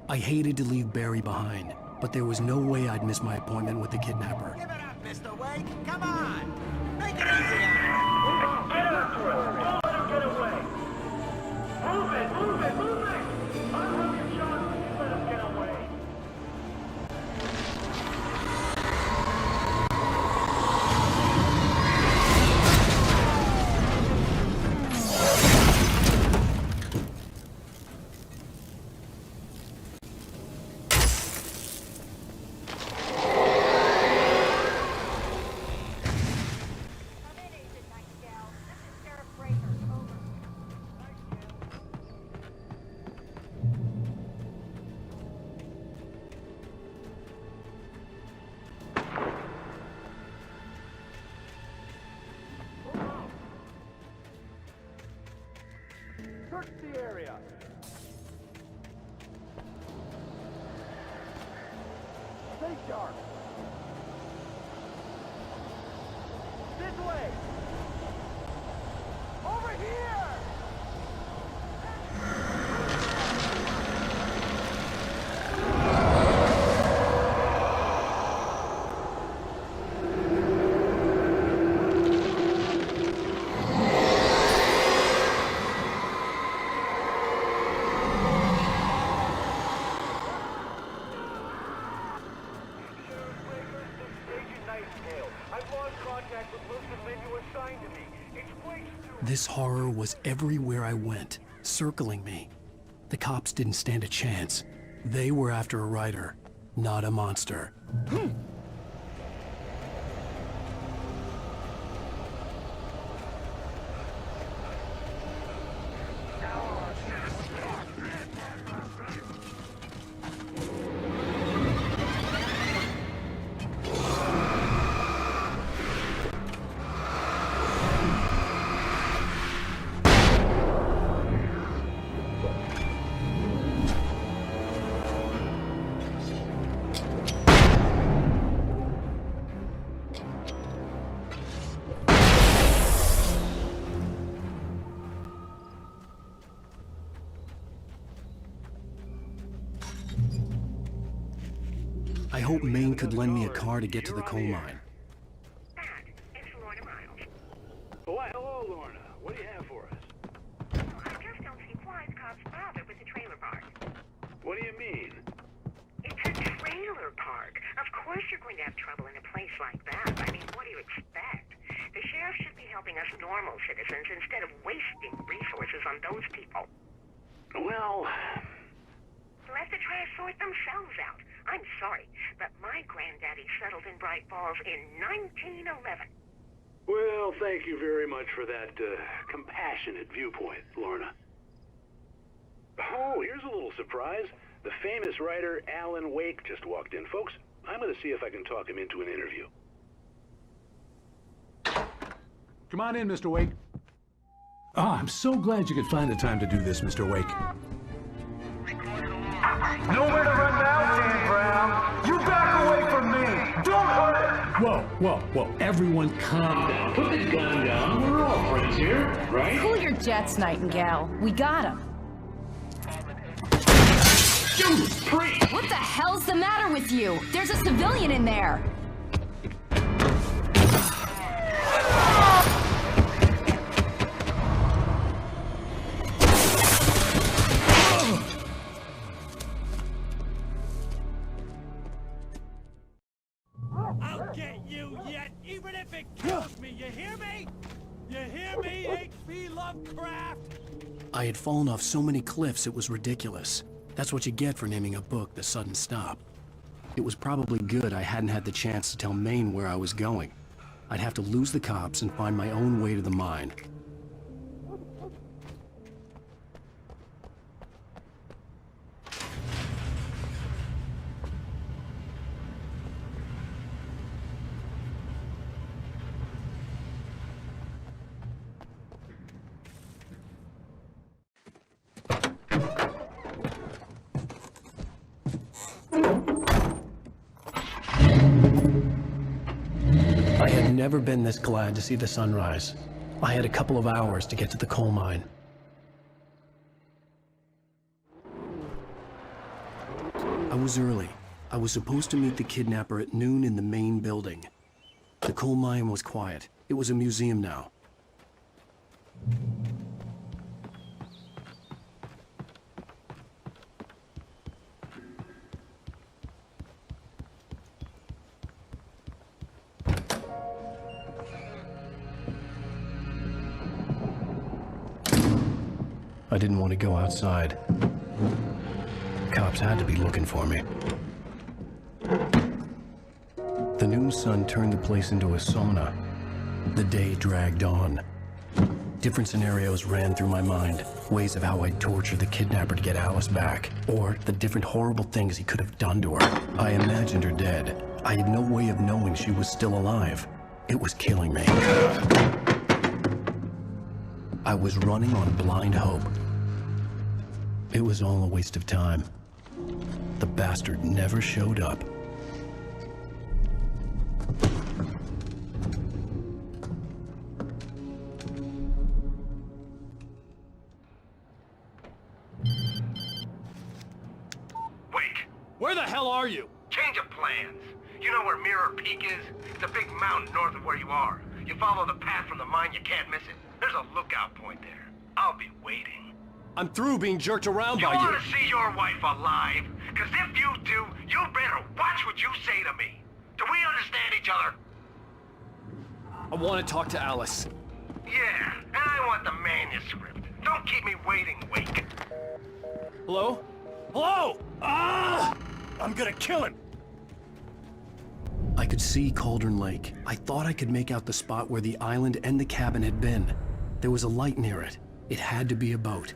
I hated to leave Barry behind, but there was no way I'd miss my appointment with the kidnapper. Give it up, Mr. Wake. Come on. Make it easy on him. Get after him. Don't let him get away. Move it, move it, move it. I'll have your shot when you let him get away. Search the area. Stay sharp. This way. Over here. This horror was everywhere I went, circling me. The cops didn't stand a chance. They were after a writer, not a monster. I hope Maine could lend me a car to get to the coal mine. Why, hello, Lorna. What do you have for us? I just don't see why the cops bothered with the trailer park. What do you mean? It's a trailer park. Of course you're going to have trouble in a place like that. I mean, what do you expect? The sheriff should be helping us normal citizens instead of wasting resources on those people. Well... Let the trash sort themselves out. I'm sorry, but my granddaddy settled in Bright Falls in 1911. Well, thank you very much for that compassionate viewpoint, Lorna. Oh, here's a little surprise. The famous writer Alan Wake just walked in. Folks, I'm going to see if I can talk him into an interview. Come on in, Mr. Wake. I'm so glad you could find the time to do this, Mr. Wake. Nowhere to run now, Dan Brown. You back away from me. Don't hurt it. Whoa. Everyone calm down. Put the gun down. We're all friends here, right? Cool your jets, Nightingale. We got him. What the hell's the matter with you? There's a civilian in there. I'll get you yet, even if it kills me. You hear me? You hear me, H.P. Lovecraft? I had fallen off so many cliffs it was ridiculous. That's what you get for naming a book The Sudden Stop. It was probably good I hadn't had the chance to tell Maine where I was going. I'd have to lose the cops and find my own way to the mine. I had never been this glad to see the sunrise. I had a couple of hours to get to the coal mine. I was early. I was supposed to meet the kidnapper at noon in the main building. The coal mine was quiet. It was a museum now. I didn't want to go outside. Cops had to be looking for me. The noon sun turned the place into a sauna. The day dragged on. Different scenarios ran through my mind. Ways of how I'd torture the kidnapper to get Alice back. Or the different horrible things he could have done to her. I imagined her dead. I had no way of knowing she was still alive. It was killing me. I was running on blind hope. It was all a waste of time. The bastard never showed up. Wake! Where the hell are you? Change of plans. You know where Mirror Peak is? It's a big mountain north of where you are. You follow the path from the mine, you can't miss it. There's a lookout point there. I'll be waiting. I'm through being jerked around by you. You want to see your wife alive? Because if you do, you better watch what you say to me. Do we understand each other? I want to talk to Alice. Yeah, and I want the manuscript. Don't keep me waiting, Wake. Hello? Hello? I'm gonna kill him. I could see Cauldron Lake. I thought I could make out the spot where the island and the cabin had been. There was a light near it. It had to be a boat.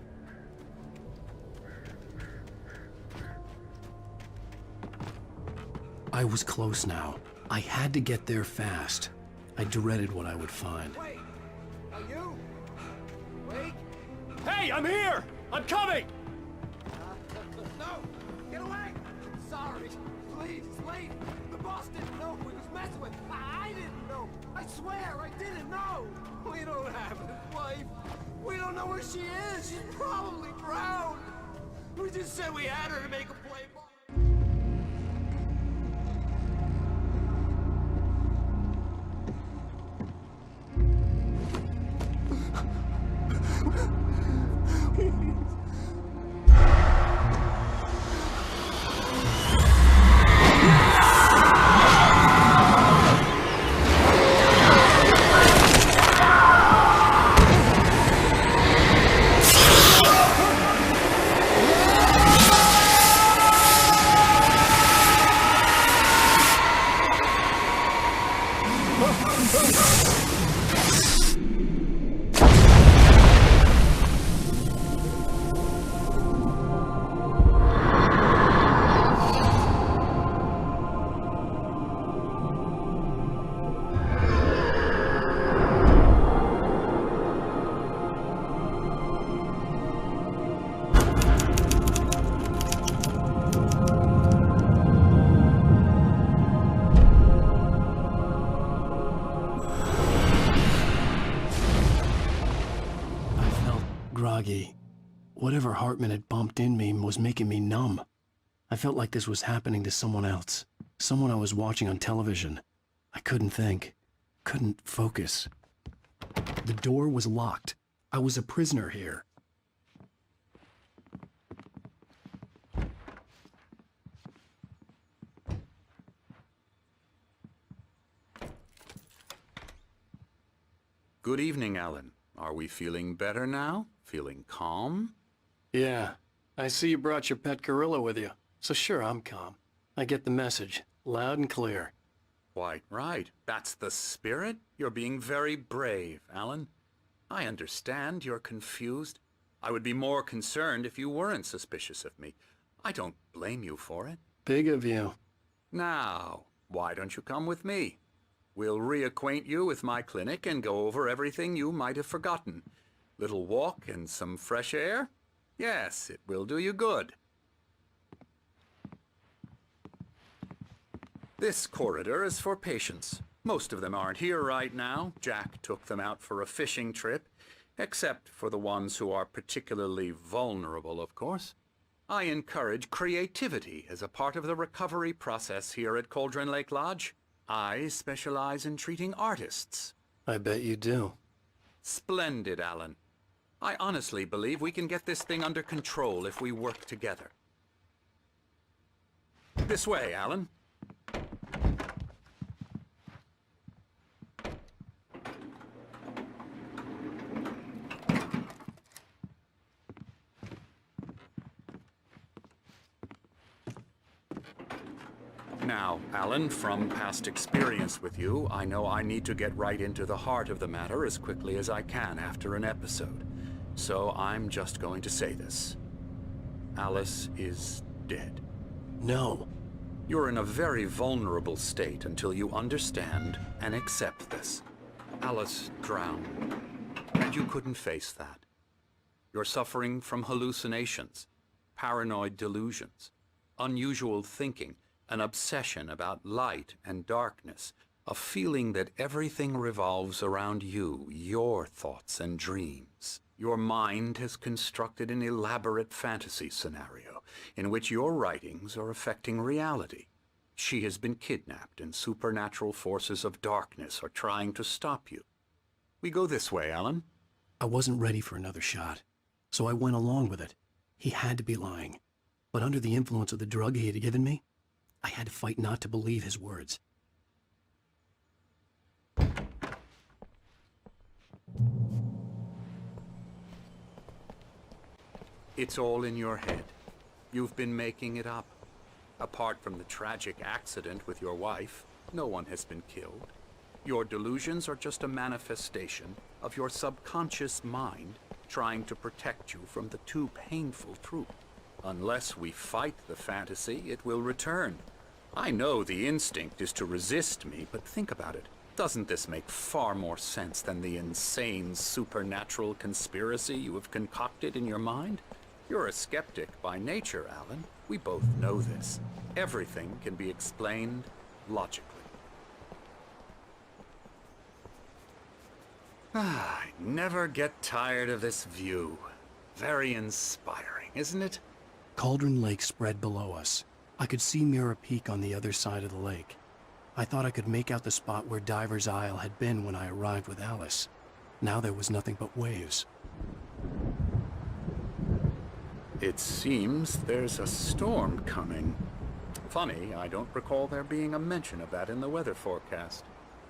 I was close now. I had to get there fast. I dreaded what I would find. Wait! Are you? Wait! Hey, I'm here! I'm coming! No! Get away! Sorry. Please, it's late. The boss didn't know who he was messing with. I didn't know. I swear, I didn't know. We don't have his wife. We don't know where she is. She's probably drowned. We just said we had her to make a play. groggy. Whatever Hartman had pumped in me was making me numb. I felt like this was happening to someone else. Someone I was watching on television. I couldn't think. Couldn't focus. The door was locked. I was a prisoner here. Good evening, Alan. Are we feeling better now? Feeling calm? Yeah. I see you brought your pet gorilla with you. So sure, I'm calm. I get the message. Loud and clear. Quite right. That's the spirit. You're being very brave, Alan. I understand you're confused. I would be more concerned if you weren't suspicious of me. I don't blame you for it. Big of you. Now, why don't you come with me? We'll reacquaint you with my clinic and go over everything you might have forgotten. Little walk and some fresh air? Yes, it will do you good. This corridor is for patients. Most of them aren't here right now. Jack took them out for a fishing trip, except for the ones who are particularly vulnerable, of course. I encourage creativity as a part of the recovery process here at Cauldron Lake Lodge. I specialize in treating artists. I bet you do. Splendid, Alan. I honestly believe we can get this thing under control if we work together. This way, Alan. Now, Alan, from past experience with you, I know I need to get right into the heart of the matter as quickly as I can after an episode. So I'm just going to say this. Alice is dead. No. You're in a very vulnerable state until you understand and accept this. Alice drowned, and you couldn't face that. You're suffering from hallucinations, paranoid delusions, unusual thinking, an obsession about light and darkness, a feeling that everything revolves around you, your thoughts and dreams. Your mind has constructed an elaborate fantasy scenario in which your writings are affecting reality. She has been kidnapped and supernatural forces of darkness are trying to stop you. We go this way, Alan. I wasn't ready for another shot, so I went along with it. He had to be lying. But under the influence of the drug he had given me, I had to fight not to believe his words. It's all in your head. You've been making it up. Apart from the tragic accident with your wife, no one has been killed. Your delusions are just a manifestation of your subconscious mind trying to protect you from the too painful truth. Unless we fight the fantasy, it will return. I know the instinct is to resist me, but think about it. Doesn't this make far more sense than the insane supernatural conspiracy you have concocted in your mind? You're a skeptic by nature, Alan. We both know this. Everything can be explained logically. I never get tired of this view. Very inspiring, isn't it? Cauldron Lake spread below us. I could see Mirror Peak on the other side of the lake. I thought I could make out the spot where Diver's Isle had been when I arrived with Alice. Now there was nothing but waves. It seems there's a storm coming. Funny, I don't recall there being a mention of that in the weather forecast.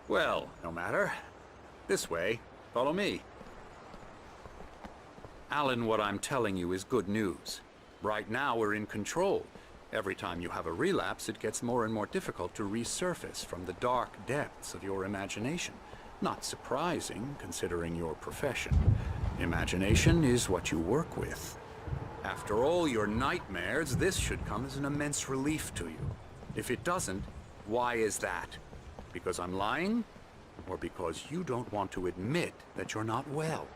Well, no matter. This way. Follow me. Alan, what I'm telling you is good news. Right now we're in control. Every time you have a relapse, it gets more and more difficult to resurface from the dark depths of your imagination. Not surprising, considering your profession. Imagination is what you work with. After all your nightmares, this should come as an immense relief to you. If it doesn't, why is that? Because I'm lying? Or because you don't want to admit that you're not well?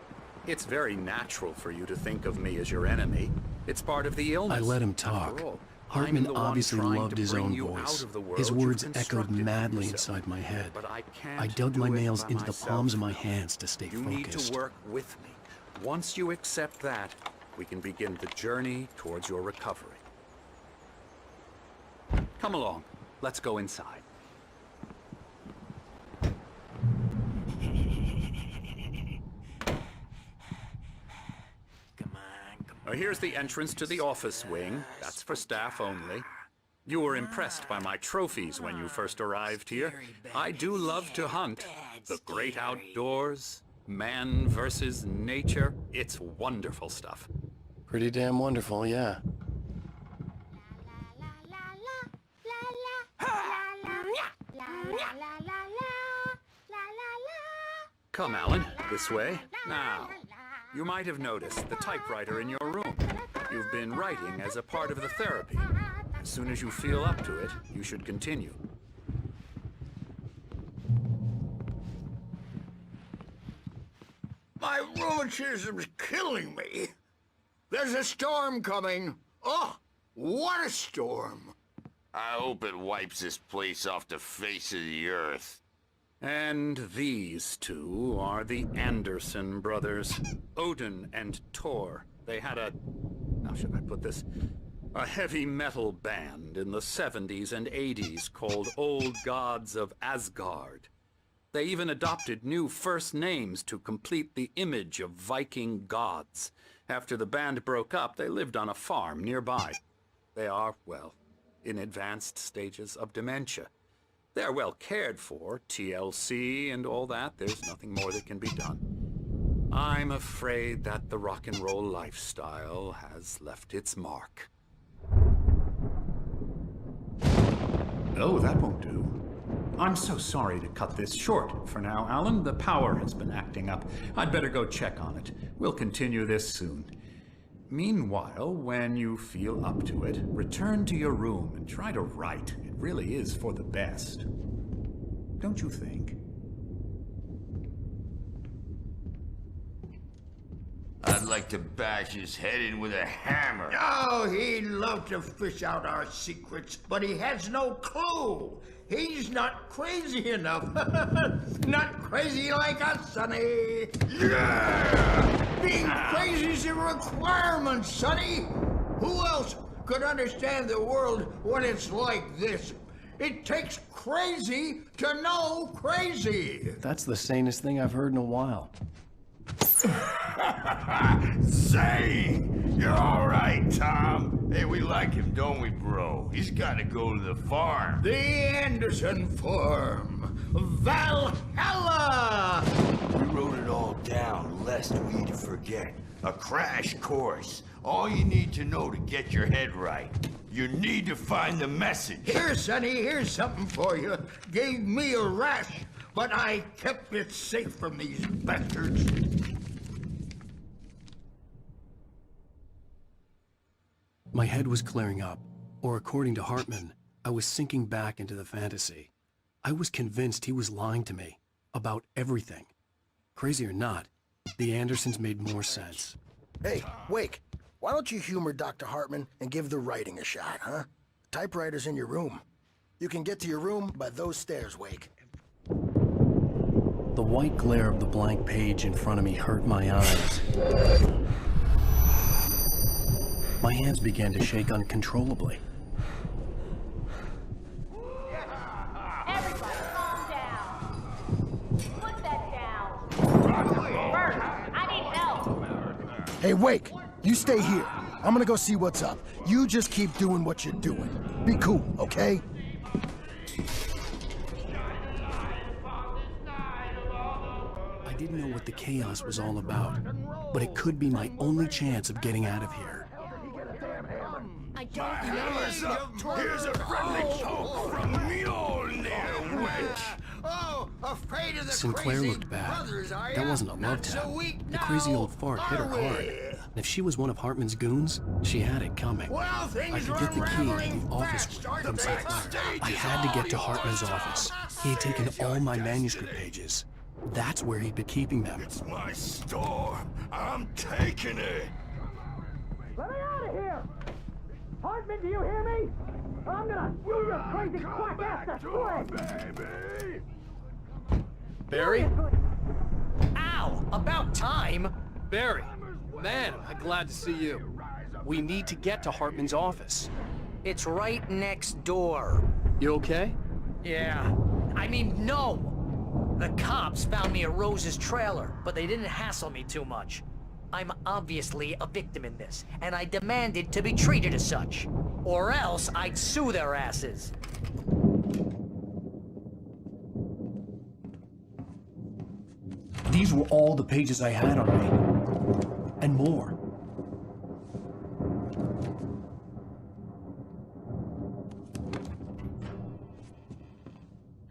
It's very natural for you to think of me as your enemy. It's part of the illness. I let him talk. Hartman obviously loved his own voice. His words echoed madly inside my head. I dug my nails into the palms of my hands to stay focused. You need to work with me. Once you accept that, we can begin the journey towards your recovery. Come along. Let's go inside. Here's the entrance to the office wing. That's for staff only. You were impressed by my trophies when you first arrived here. I do love to hunt. The great outdoors, man versus nature. It's wonderful stuff. Pretty damn wonderful, yeah. Come, Alan, this way. Now, you might have noticed the typewriter in your room. You've been writing as a part of the therapy. As soon as you feel up to it, you should continue. My rheumatism's killing me. There's a storm coming. Oh, what a storm. I hope it wipes this place off the face of the earth. And these two are the Anderson brothers, Odin and Thor. They had a... how should I put this? A heavy metal band in the 70s and 80s called Old Gods of Asgard. They even adopted new first names to complete the image of Viking gods. After the band broke up, they lived on a farm nearby. They are, well, in advanced stages of dementia. They're well cared for, TLC and all that. There's nothing more that can be done. I'm afraid that the rock and roll lifestyle has left its mark. Oh, that won't do. I'm so sorry to cut this short for now, Alan. The power has been acting up. I'd better go check on it. We'll continue this soon. Meanwhile, when you feel up to it, return to your room and try to write. It really is for the best. Don't you think? I'd like to bash his head in with a hammer. Oh, he'd love to fish out our secrets, but he has no clue. He's not crazy enough. Not crazy like us, Sonny. Yeah! Being crazy's a requirement, Sonny. Who else could understand the world when it's like this? It takes crazy to know crazy. That's the sanest thing I've heard in a while. Say, you're all right, Tom. Hey, we like him, don't we, bro? He's got to go to the farm. The Anderson farm. Valhalla! We wrote it all down, lest we'd forget. A crash course. All you need to know to get your head right. You need to find the message. Here, Sonny, here's something for you. Gave me a rash, but I kept it safe from these bastards. My head was clearing up, or according to Hartman, I was sinking back into the fantasy. I was convinced he was lying to me about everything. Crazy or not, the Andersons made more sense. Hey, Wake, why don't you humor Dr. Hartman and give the writing a shot, huh? Typewriter's in your room. You can get to your room by those stairs, Wake. The white glare of the blank page in front of me hurt my eyes. My hands began to shake uncontrollably. Everybody, calm down. Put that down. Bert, I need help. Hey, Wake, you stay here. I'm gonna go see what's up. You just keep doing what you're doing. Be cool, okay? I didn't know what the chaos was all about, but it could be my only chance of getting out of here. I don't Hammer's up. Here's a friendly poke from Mjolnir, witch. Oh, afraid of the Sinclair crazy looked bad. brothers, are That ya? wasn't a love Not tap. so weak The crazy now, old fart hit her are hard. we? And if she was one of Hartman's goons, she had it coming. Well, I things could are get the key to unraveling the office fast, from aren't they? Sinclair. I had to get to Hartman's office. He had taken all my manuscript pages. That's where he'd been keeping them. It's my storm. I'm taking it. Let me out of here! Hartman, do you hear me? I'm gonna steal your crazy quack ass to baby. Barry? Ow! About time! Barry, man, am I glad to see you. We need to get to Hartman's office. It's right next door. You okay? Yeah. I mean, no! The cops found me at Rose's trailer, but they didn't hassle me too much. I'm obviously a victim in this, and I demanded to be treated as such. Or else I'd sue their asses. These were all the pages I had on me. And more.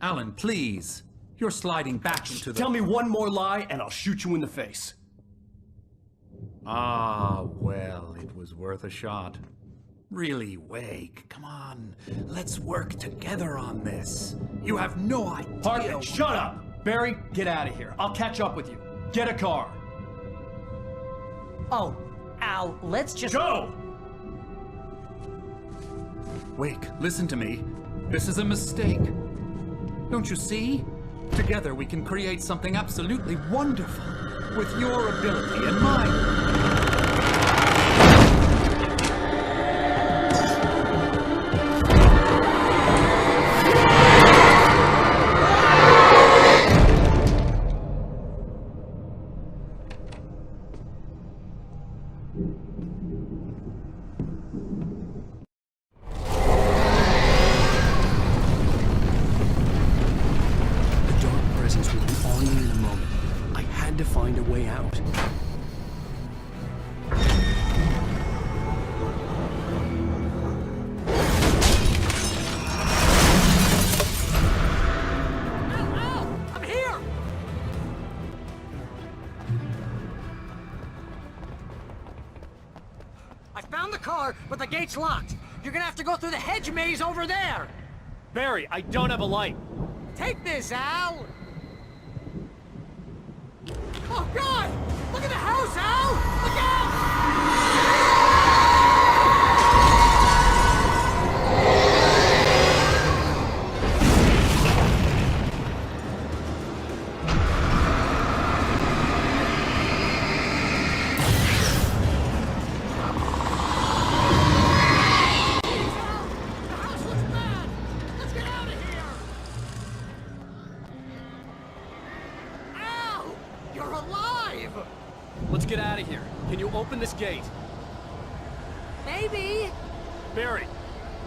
Alan, please. You're sliding back into the... Tell me one more lie and I'll shoot you in the face. Ah, well, it was worth a shot. Really, Wake, come on. Let's work together on this. You have no idea... Hartman, shut up! Barry, get out of here. I'll catch up with you. Get a car. Oh, Al, let's just... Go! Wake, listen to me. This is a mistake. Don't you see? Together we can create something absolutely wonderful. With your ability and mine. But the gate's locked. You're gonna have to go through the hedge maze over there. Barry, I don't have a light. Take this, Al! Oh, God! Look at the house, Al! Look out! Let's get out of here. Can you open this gate? Maybe. Barry.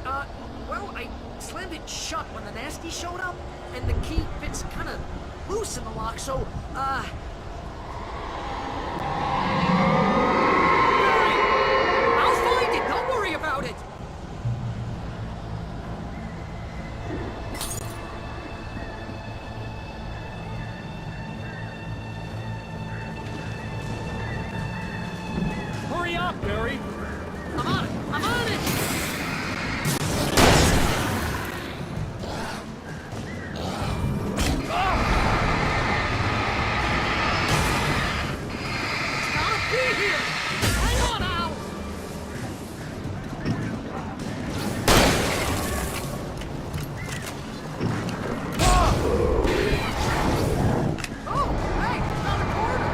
Well, I slammed it shut when the nasty showed up, and the key fits kind of loose in the lock, so, Barry! I'll find it! Don't worry about it! Hurry up, Barry! I'm on it! I'm on it! It's gotta be here! Hang on, Al! Oh, hey! Found a corner!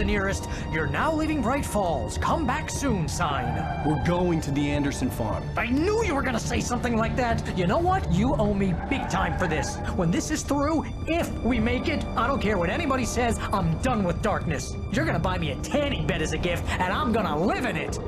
the nearest "You're now leaving Bright Falls. Come back soon" sign. We're going to the Anderson farm. I knew you were gonna say something like that. You know what? You owe me big time for this. When this is through, if we make it, I don't care what anybody says, I'm done with darkness. You're gonna buy me a tanning bed as a gift, and I'm gonna live in it.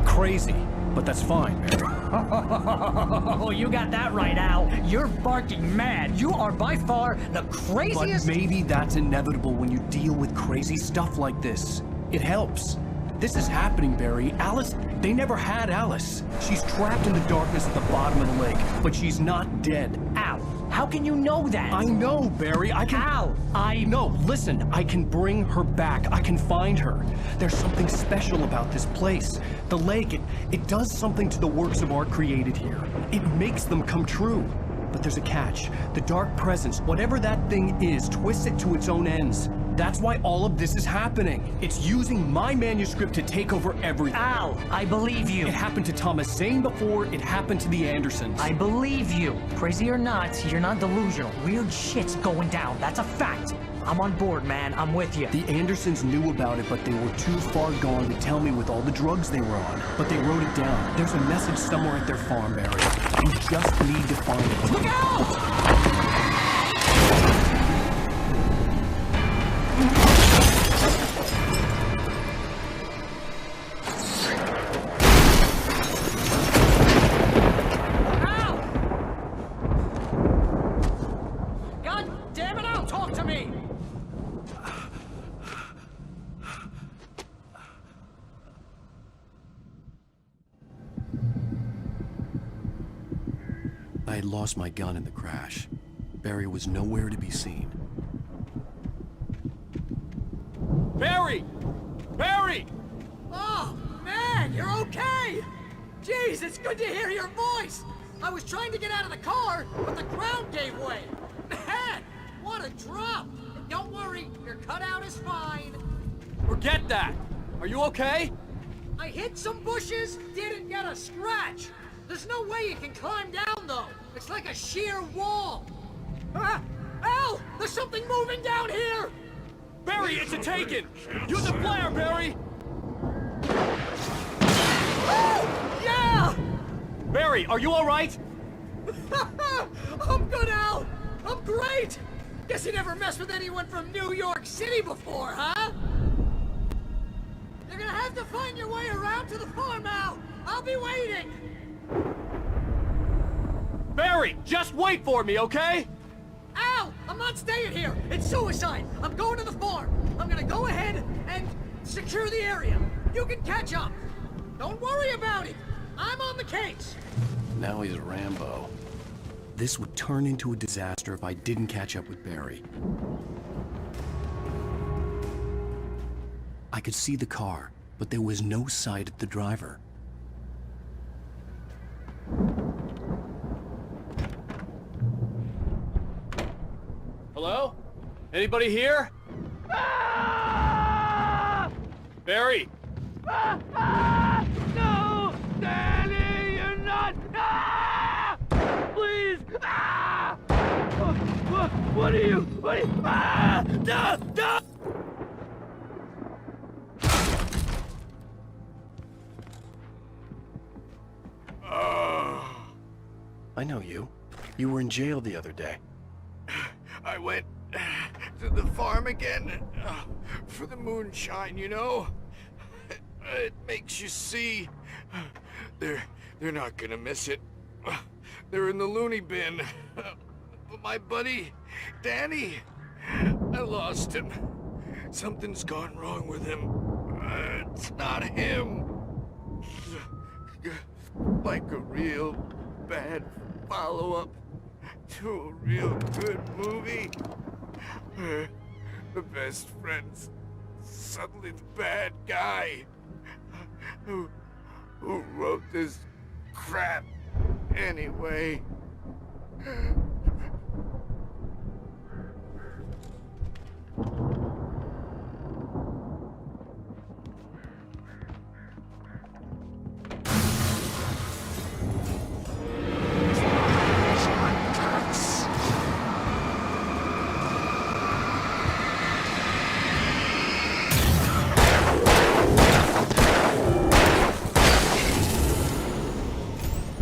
Crazy, but that's fine, Barry. Oh, you got that right, Al. You're barking mad. You are by far the craziest... But maybe that's inevitable when you deal with crazy stuff like this. It helps. This is happening, Barry. Alice, they never had Alice. She's trapped in the darkness at the bottom of the lake, but she's not dead. Al, how can you know that? I know, Barry. I can... Al, No, listen. I can bring her back. I can find her. There's something special about this place. The lake, it does something to the works of art created here. It makes them come true. But there's a catch. The dark presence, whatever that thing is, twists it to its own ends. That's why all of this is happening. It's using my manuscript to take over everything. Al, I believe you. It happened to Thomas Zane before, it happened to the Andersons. I believe you. Crazy or not, you're not delusional. Weird shit's going down. That's a fact. I'm on board, man. I'm with you. The Andersons knew about it, but they were too far gone to tell me with all the drugs they were on. But they wrote it down. There's a message somewhere at their farm, Barry. You just need to find it. Look out! I had lost my gun in the crash. Barry was nowhere to be seen. Barry! Barry! Oh, man, you're okay! Jeez, it's good to hear your voice! I was trying to get out of the car, but the ground gave way. Man, what a drop! Don't worry, your cutout is fine. Forget that! Are you okay? I hit some bushes, didn't get a scratch. There's no way you can climb down, though. It's like a sheer wall. Ah! Al! There's something moving down here! Barry, it's a Taken! Use a flare, Barry! Oh! Yeah! Barry, are you alright? I'm good, Al! I'm great! Guess you never messed with anyone from New York City before, huh? You're gonna have to find your way around to the farm, Al! I'll be waiting! Barry, just wait for me, okay? Al! I'm not staying here! It's suicide! I'm going to the farm! I'm gonna go ahead and secure the area. You can catch up. Don't worry about it. I'm on the case. Now he's a Rambo. This would turn into a disaster if I didn't catch up with Barry. I could see the car, but there was no sight of the driver. Hello? Anybody here? Ah! Barry! No! Danny, you're not! Ah! Please! Ah! What are you? What are you? Ah! No! No! I know you. You were in jail the other day. I went to the farm again for the moonshine, you know? It makes you see. They're not gonna miss it. They're in the loony bin. But my buddy, Danny, I lost him. Something's gone wrong with him. It's not him. Like a real bad follow-up to a real good movie. Where the best friend's suddenly the bad guy. Who wrote this crap anyway?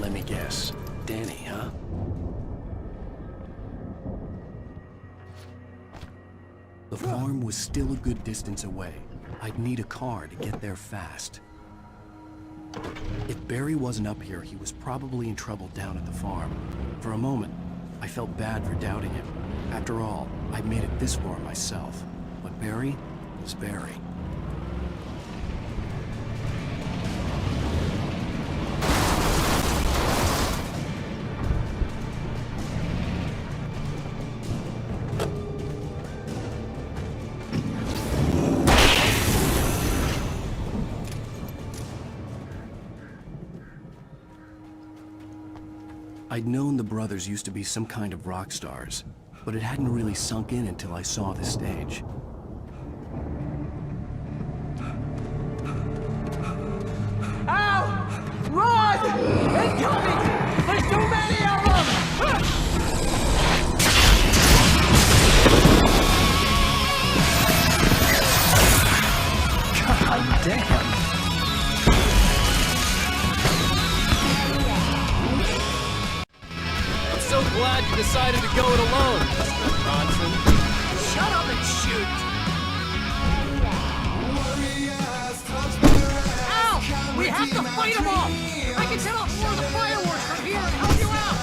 Let me guess. Danny, huh? The farm was still a good distance away. I'd need a car to get there fast. If Barry wasn't up here, he was probably in trouble down at the farm. For a moment, I felt bad for doubting him. After all, I'd made it this far myself. But Barry was Barry. I'd known the brothers used to be some kind of rock stars, but it hadn't really sunk in until I saw the stage. Ow! Run! Incoming! There's too many of them! God damn! So glad you decided to go it alone, Mr. Bronson. Shut up and shoot! Ow! We have to fight them off! I can set off more of the fireworks from here and help you out!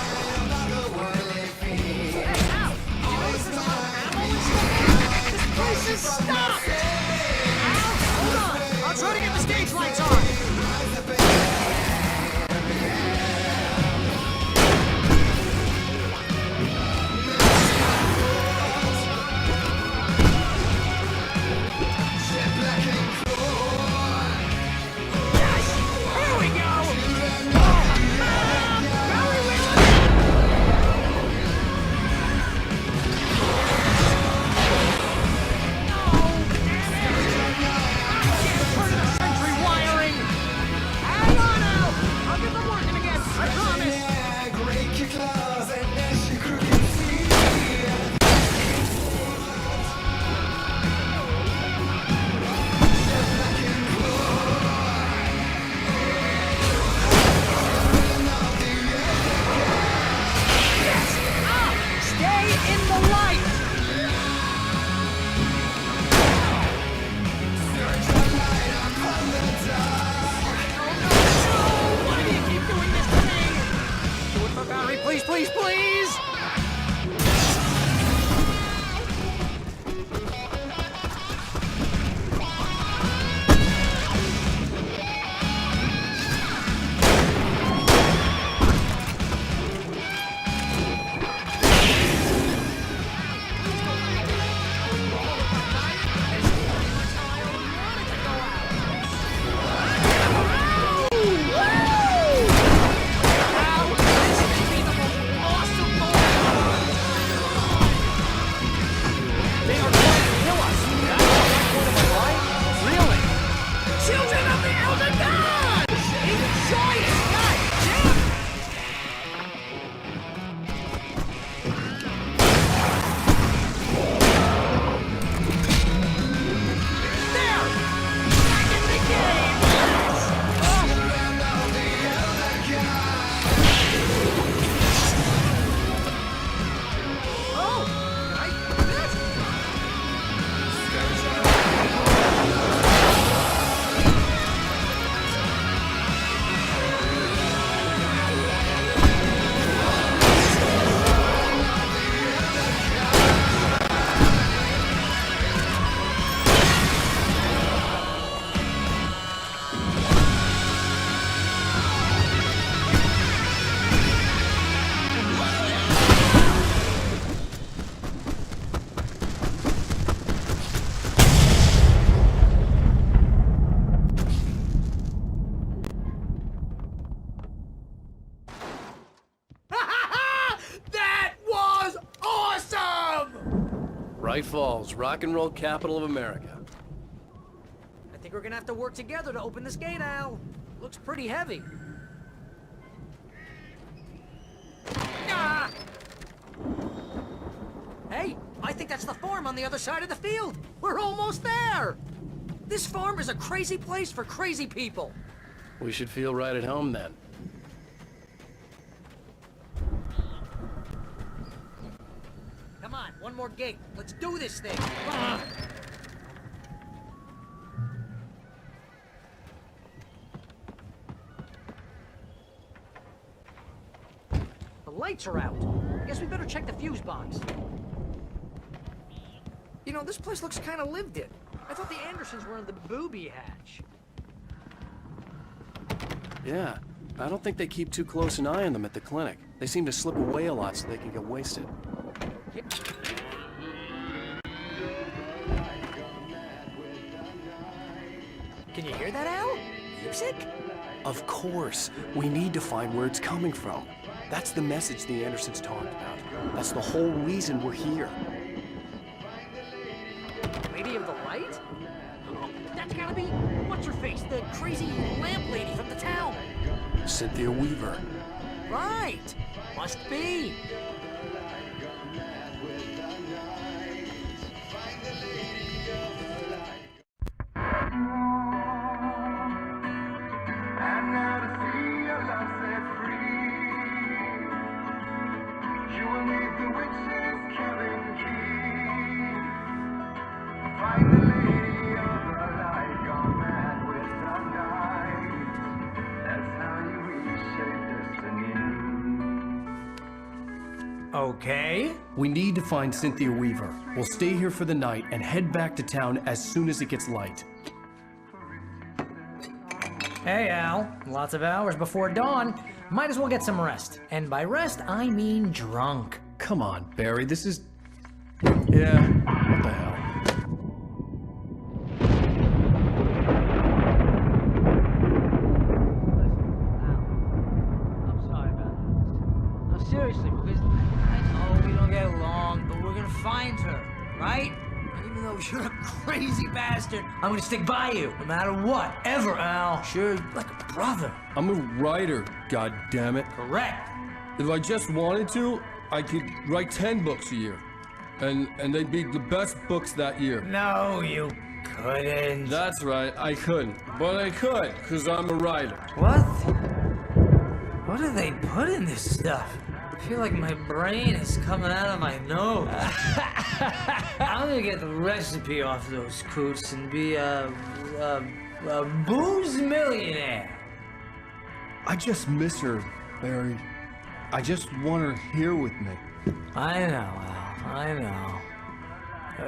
Hey, ow! You notice there's a lot of ammo and stuff? This place is stopped! Ow! Hold on! I'll try to get the stage lights on! Bright Falls, rock and roll capital of America. I think we're gonna have to work together to open this gate, Al. Looks pretty heavy. Ah! Hey, I think that's the farm on the other side of the field. We're almost there. This farm is a crazy place for crazy people. We should feel right at home then. one more gig. Let's do this thing. The lights are out. Guess we better check the fuse box. You know, this place looks kind of lived in. I thought the Andersons were in the booby hatch. Yeah, I don't think they keep too close an eye on them at the clinic. They seem to slip away a lot so they can get wasted. Can you hear that, Al? Music? Of course. We need to find where it's coming from. That's the message the Andersons talked about. That's the whole reason we're here. Lady of the Light? Oh, that's gotta be... What's-her-face? The crazy lamp lady from the town. Cynthia Weaver. Right. Must be. Okay. We need to find Cynthia Weaver. We'll stay here for the night and head back to town as soon as it gets light. Hey, Al. Lots of hours before dawn. Might as well get some rest. And by rest, I mean drunk. Come on, Barry, this is... Yeah, what the hell? I'm sorry about this. No, seriously, because I know we don't get along, but we're gonna find her, right? And even though you're a crazy bastard, I'm gonna stick by you, no matter what, ever, Al. Sure, like a brother. I'm a writer, goddammit. Correct. If I just wanted to, I could write 10 books a year. And they'd be the best books that year. No, you couldn't. That's right, I couldn't. But I could, because I'm a writer. What? What do they put in this stuff? I feel like my brain is coming out of my nose. I'm gonna get the recipe off those coots and be a booze millionaire. I just miss her, Barry. I just want her here with me. I know, Al. I know.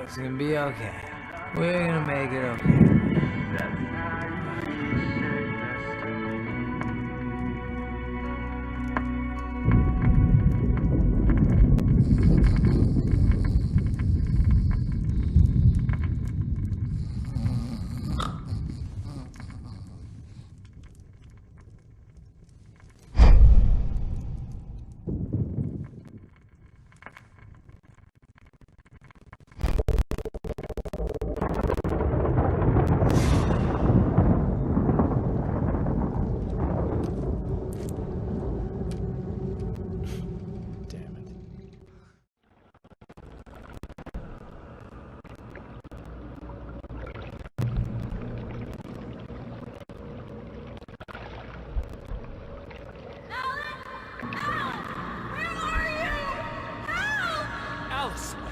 It's gonna be okay. We're gonna make it okay.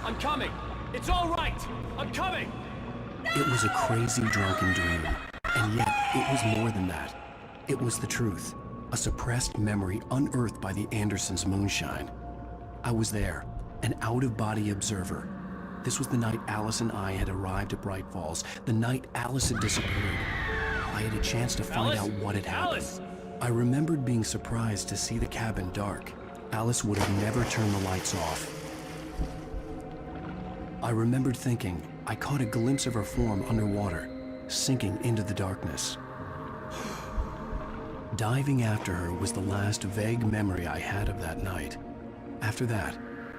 I'm coming! It's all right! I'm coming! It was a crazy drunken dream, and yet it was more than that. It was the truth, a suppressed memory unearthed by the Andersons' moonshine. I was there, an out-of-body observer. This was the night Alice and I had arrived at Bright Falls, the night Alice had disappeared. I had a chance to find out what had happened. I remembered being surprised to see the cabin dark. Alice would have never turned the lights off. I remembered thinking I caught a glimpse of her form underwater, sinking into the darkness. Diving after her was the last vague memory I had of that night. After that,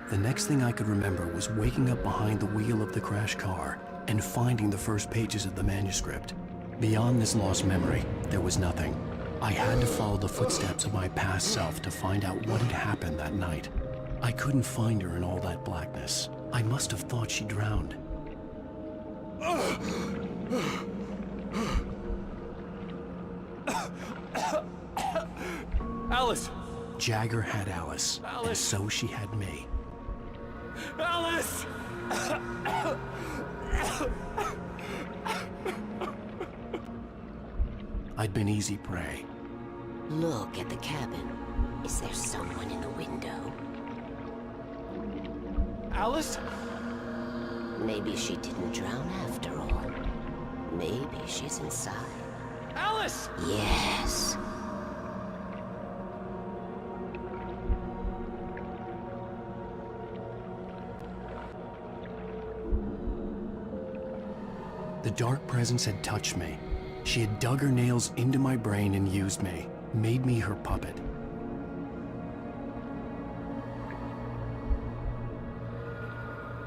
the next thing I could remember was waking up behind the wheel of the crashed car and finding the first pages of the manuscript. Beyond this lost memory, there was nothing. I had to follow the footsteps of my past self to find out what had happened that night. I couldn't find her in all that blackness. I must have thought she drowned. Alice! Jagger had Alice, and so she had me. Alice! I'd been easy prey. Look at the cabin. Is there someone in the window? Alice? Maybe she didn't drown after all. Maybe she's inside. Alice! Yes. The dark presence had touched me. She had dug her nails into my brain and used me, made me her puppet.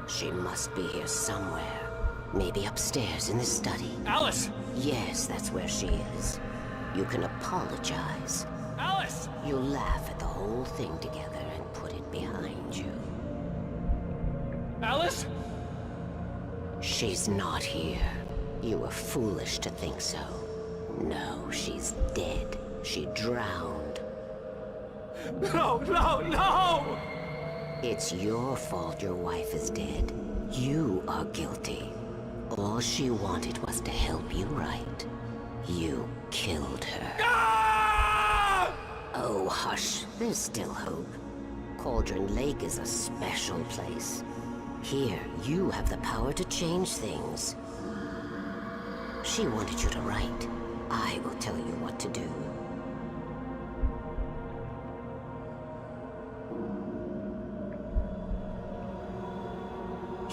She must be here somewhere. Maybe upstairs in the study. Alice! Yes, that's where she is. You can apologize. Alice! You'll laugh at the whole thing together and put it behind you. Alice? She's not here. You were foolish to think so. No, she's dead. She drowned. No, no, no! It's your fault your wife is dead. You are guilty. All she wanted was to help you right. You killed her. Ah! Oh, hush. There's still hope. Cauldron Lake is a special place. Here, you have the power to change things. She wanted you to write. I will tell you what to do.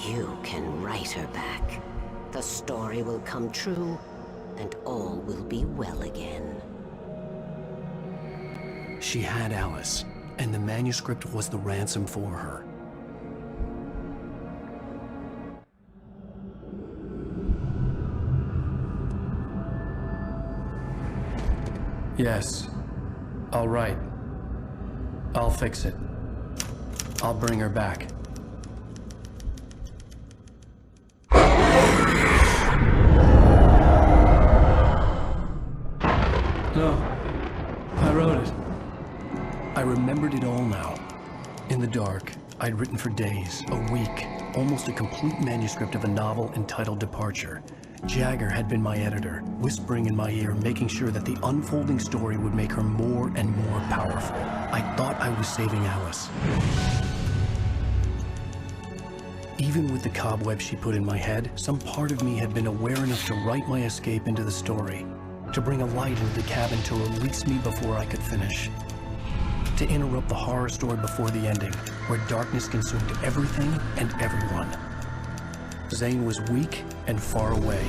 You can write her back. The story will come true, and all will be well again. She had Alice, and the manuscript was the ransom for her. Yes. All right. I'll fix it. I'll bring her back. No. I wrote it. I remembered it all now. In the dark, I'd written for days, a week, almost a complete manuscript of a novel entitled Departure. Jagger had been my editor, whispering in my ear, making sure that the unfolding story would make her more and more powerful. I thought I was saving Alice. Even with the cobweb she put in my head, some part of me had been aware enough to write my escape into the story, to bring a light into the cabin to release me before I could finish, to interrupt the horror story before the ending, where darkness consumed everything and everyone. Zane was weak and far away,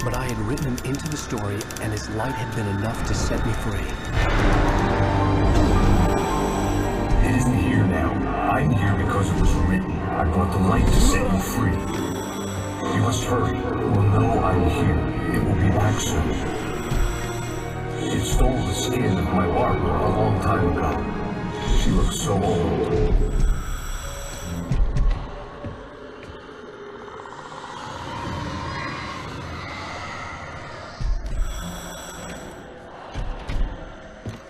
but I had written him into the story, and his light had been enough to set me free. It isn't here now. I'm here because it was written. I brought the light to set you free. You must hurry. We'll know I'm here. It will be back soon. It stole the skin of my Barbara a long time ago. She looks so old.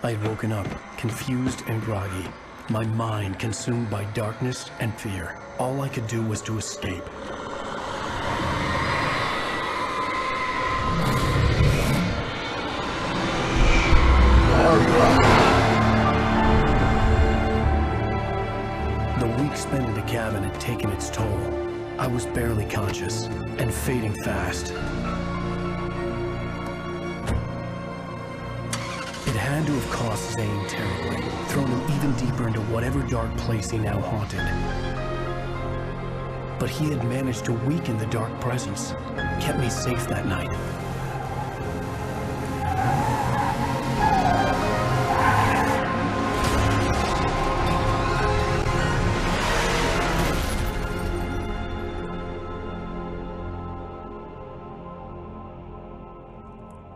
I had woken up, confused and groggy, my mind consumed by darkness and fear. All I could do was to escape. The week spent in the cabin had taken its toll. I was barely conscious, and fading fast. It had to have cost Zane terribly, thrown him even deeper into whatever dark place he now haunted. But he had managed to weaken the dark presence, kept me safe that night.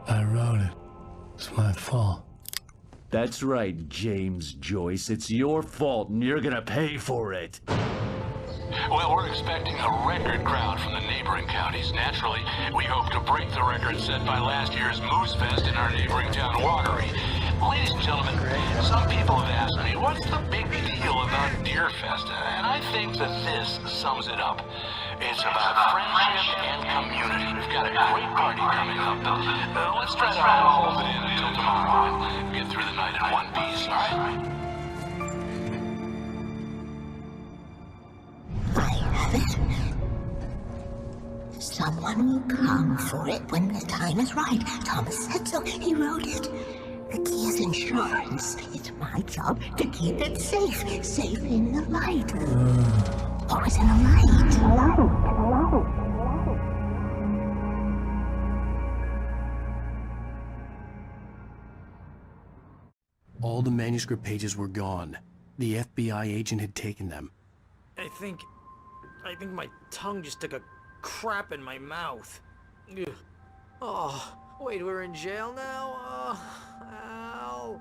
I wrote it. It's my fault. That's right, James Joyce. It's your fault, and you're gonna pay for it. Well, we're expecting a record crowd from the neighboring counties. Naturally, we hope to break the record set by last year's Moose Fest in our neighboring town, Watery. Ladies and gentlemen, some people have asked me, what's the big deal about Deer Festa? And I think that this sums it up. It's about friendship and community. We've got a great party coming up. Let's try to hold it in until tomorrow and get through the night in one piece, all right? I have it. Someone will come for it when the time is right. Thomas said so. He wrote it. The key is insurance. It's my job to keep it safe. Safe in the light. Always in the light. All the manuscript pages were gone. The FBI agent had taken them. I think my tongue just took a crap in my mouth. Ugh. Oh, wait, we're in jail now? Oh, Al.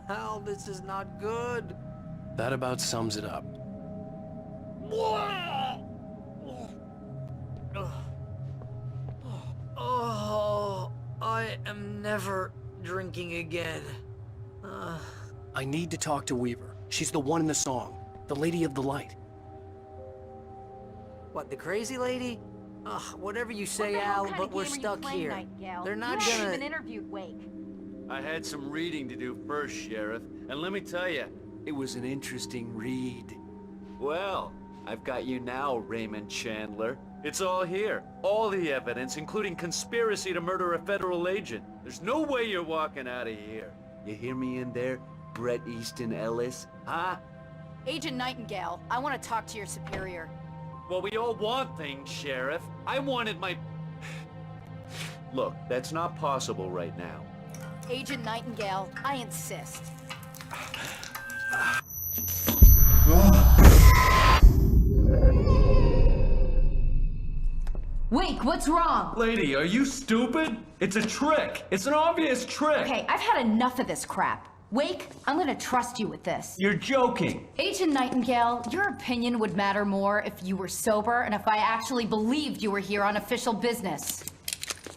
Al, this is not good. That about sums it up. Oh, I am never drinking again. I need to talk to Weaver. She's the one in the song. The Lady of the Light. What, the crazy lady? Ugh, whatever you say, Al, but we're stuck here. They're not gonna... even interviewed Wake. I had some reading to do first, Sheriff, and let me tell you, it was an interesting read. Well, I've got you now, Raymond Chandler. It's all here. All the evidence, including conspiracy to murder a federal agent. There's no way you're walking out of here. You hear me in there, Bret Easton Ellis? Huh? Agent Nightingale, I want to talk to your superior. Well, we all want things, Sheriff. I wanted my... Look, that's not possible right now. Agent Nightingale, I insist. Wake, what's wrong? Lady, are you stupid? It's a trick. It's an obvious trick. Okay, I've had enough of this crap. Wake, I'm gonna trust you with this. You're joking. Agent Nightingale, your opinion would matter more if you were sober and if I actually believed you were here on official business.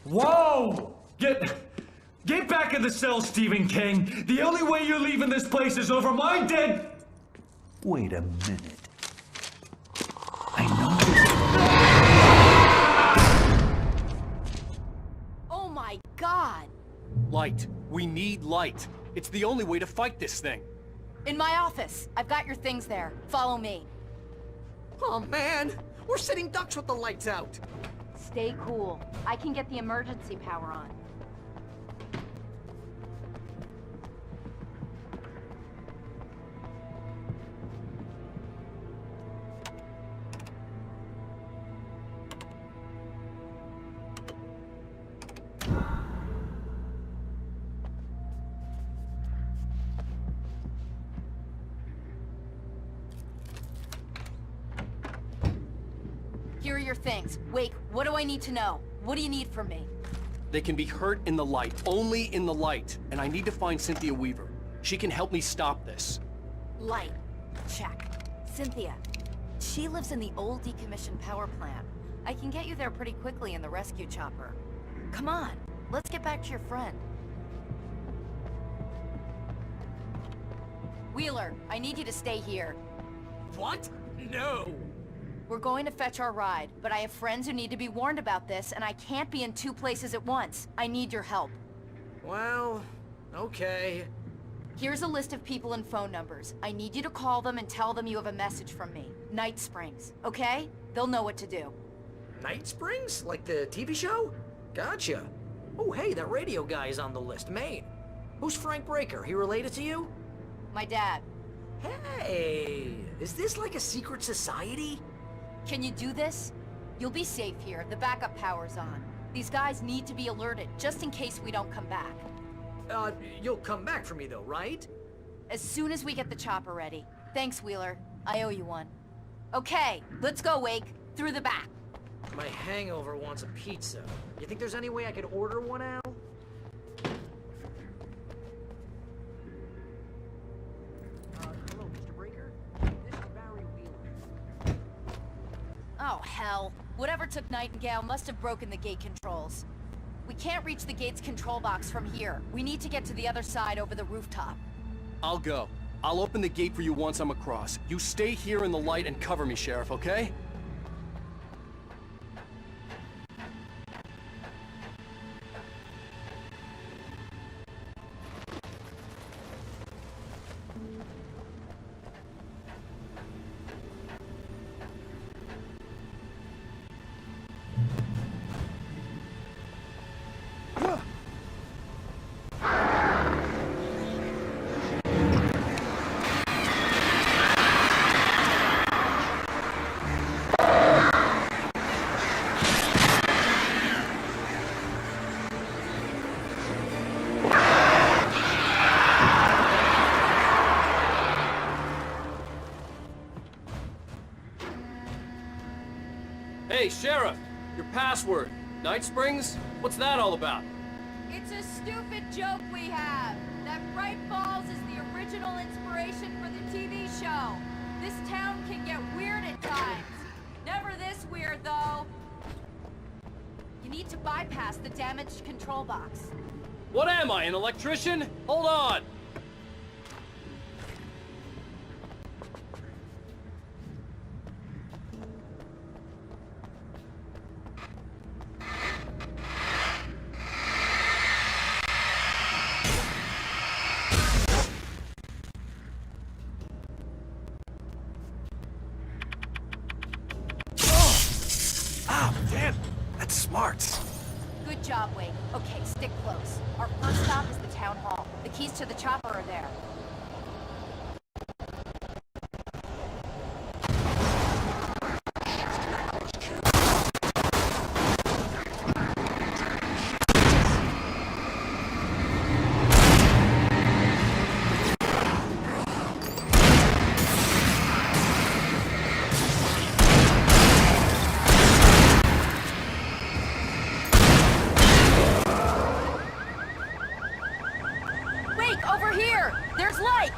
Whoa! Get back in the cell, Stephen King. The only way you're leaving this place is over my dead... Wait a minute. Oh my God! Light. We need light. It's the only way to fight this thing. In my office. I've got your things there. Follow me. Oh man, we're sitting ducks with the lights out. Stay cool. I can get the emergency power on. Here are your things. Wake, what do I need to know? What do you need from me? They can be hurt in the light, only in the light. And I need to find Cynthia Weaver. She can help me stop this. Light. Check. Cynthia. She lives in the old decommissioned power plant. I can get you there pretty quickly in the rescue chopper. Come on, let's get back to your friend. Wheeler, I need you to stay here. What? No! We're going to fetch our ride, but I have friends who need to be warned about this, and I can't be in two places at once. I need your help. Well, okay. Here's a list of people and phone numbers. I need you to call them and tell them you have a message from me. Night Springs, okay? They'll know what to do. Night Springs? Like the TV show? Gotcha. Oh, hey, that radio guy is on the list, Maine. Who's Frank Breaker? He related to you? My dad. Hey, is this like a secret society? Can you do this? You'll be safe here. The backup power's on. These guys need to be alerted, just in case we don't come back. You'll come back for me though, right? As soon as we get the chopper ready. Thanks, Wheeler. I owe you one. Okay, let's go, Wake. Through the back. My hangover wants a pizza. You think there's any way I could order one, Al? Hello, Mr. Breaker. This is Barry Wheeler. Oh, hell. Whatever took Nightingale must have broken the gate controls. We can't reach the gate's control box from here. We need to get to the other side over the rooftop. I'll go. I'll open the gate for you once I'm across. You stay here in the light and cover me, Sheriff, okay? Hey, Sheriff! Your password. Night Springs? What's that all about? It's a stupid joke we have. That Bright Falls is the original inspiration for the TV show. This town can get weird at times. Never this weird, though. You need to bypass the damaged control box. What am I, an electrician? Hold on! Good job, Wade. Okay, stick close. Our first stop is the town hall. The keys to the chopper are there. Over here! There's light!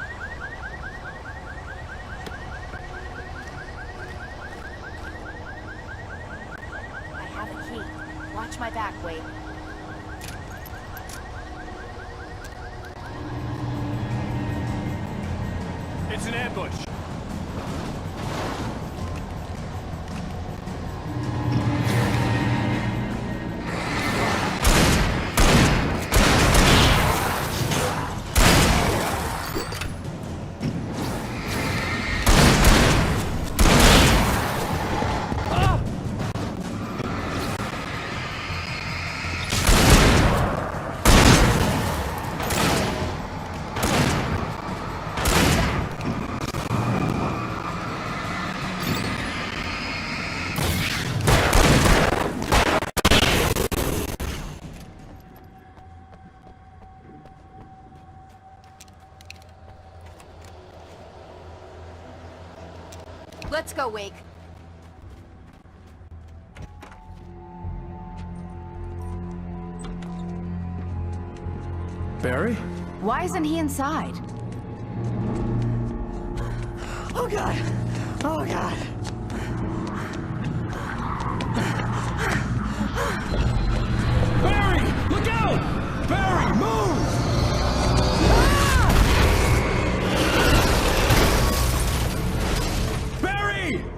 I have a key. Watch my back, Wade. It's an ambush! Let's go, Wake. Barry? Why isn't he inside? Oh, God! Oh, God! Barry! Look out! Barry, move!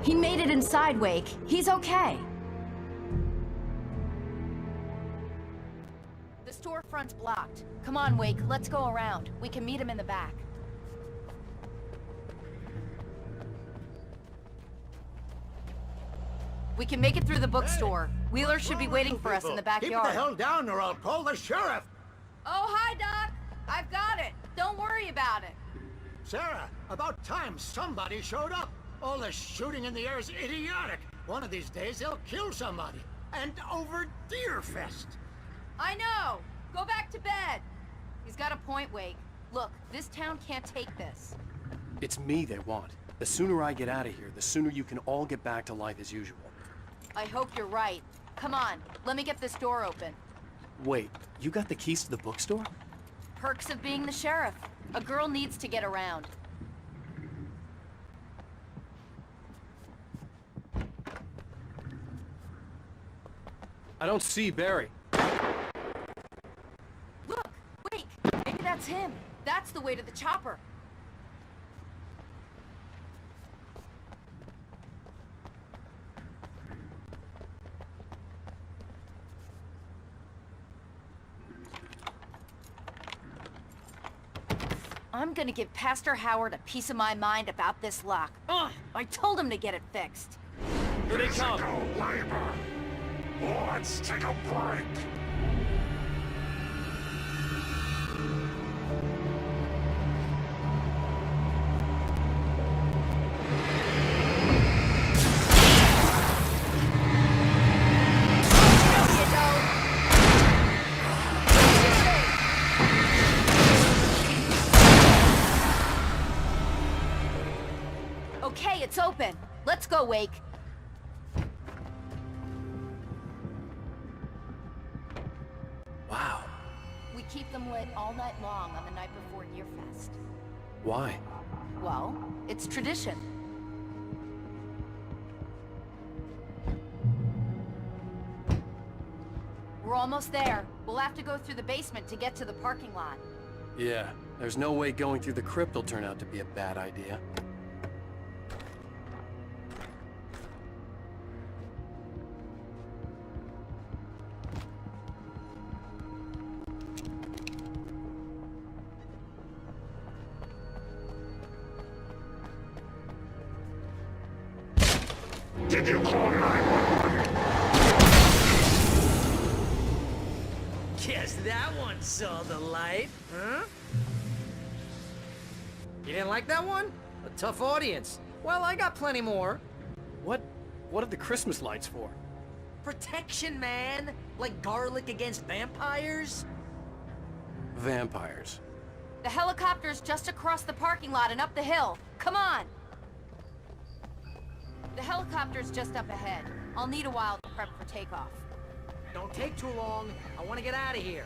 He made it inside, Wake. He's okay. The storefront's blocked. Come on, Wake. Let's go around. We can meet him in the back. We can make it through the bookstore. Wheeler should be waiting for us in the backyard. Keep the hell down or I'll call the sheriff. Oh, hi, Doc. I've got it. Don't worry about it. Sarah, about time somebody showed up. All the shooting in the air is idiotic. One of these days, they'll kill somebody. And over Deerfest. I know. Go back to bed. He's got a point, Wake. Look, this town can't take this. It's me they want. The sooner I get out of here, the sooner you can all get back to life as usual. I hope you're right. Come on, let me get this door open. Wait, you got the keys to the bookstore? Perks of being the sheriff. A girl needs to get around. I don't see Barry. him. That's the way to the chopper. I'm gonna give Pastor Howard a piece of my mind about this lock. Ugh! I told him to get it fixed. Here they come. labor. Let's take a break. Okay, it's open. Let's go, Wake. Wow. We keep them lit all night long on the night before Yearfest. Why? Well, it's tradition. We're almost there. We'll have to go through the basement to get to the parking lot. Yeah, there's no way going through the crypt will turn out to be a bad idea. Did you call 911? Guess that one saw the light, huh? You didn't like that one? A tough audience. Well, I got plenty more. What are the Christmas lights for? Protection, man! Like garlic against vampires? Vampires. The helicopter's just across the parking lot and up the hill. Come on! The helicopter's just up ahead. I'll need a while to prep for takeoff. Don't take too long. I want to get out of here.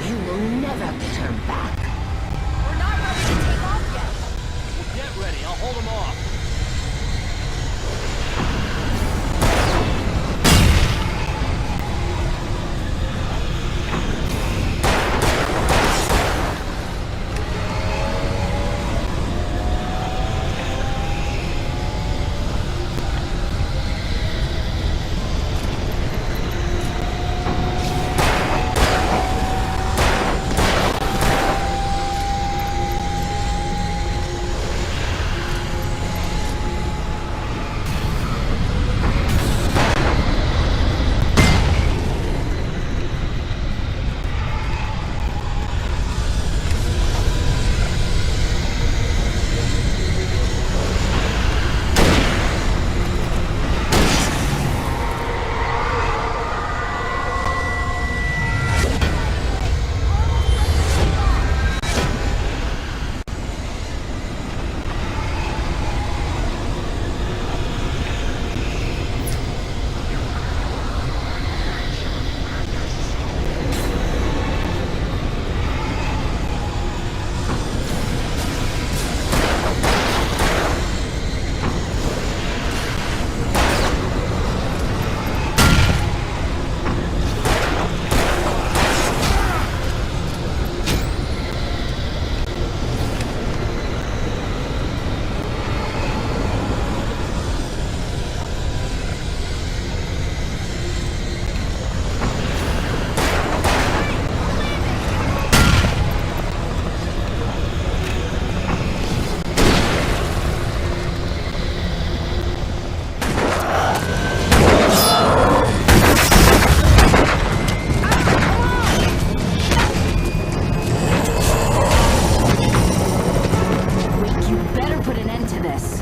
You will never turn back. We're not ready to take off yet. Well, get ready. I'll hold them off.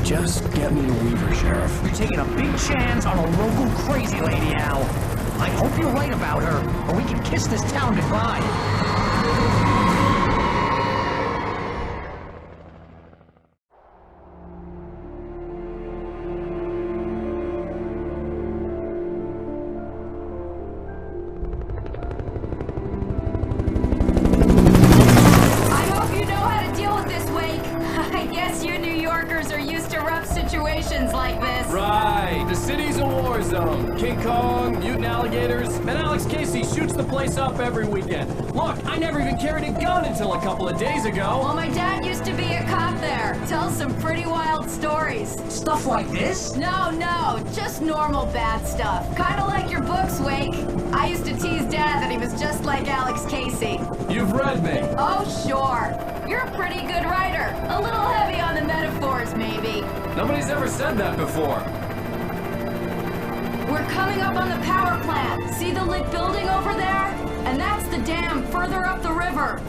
Just get me to Weaver, Sheriff. You're taking a big chance on a local crazy lady now. I hope you're right about her, or we can kiss this town goodbye. King Kong, mutant alligators, and Alex Casey shoots the place up every weekend. Look, I never even carried a gun until a couple of days ago. Well, my dad used to be a cop there. Tells some pretty wild stories. Stuff like this? No, just normal bad stuff. Kinda like your books, Wake. I used to tease Dad that he was just like Alex Casey. You've read me. Oh, sure. You're a pretty good writer. A little heavy on the metaphors, maybe. Nobody's ever said that before. We're coming up on the power plant. See the lit building over there? And that's the dam further up the river.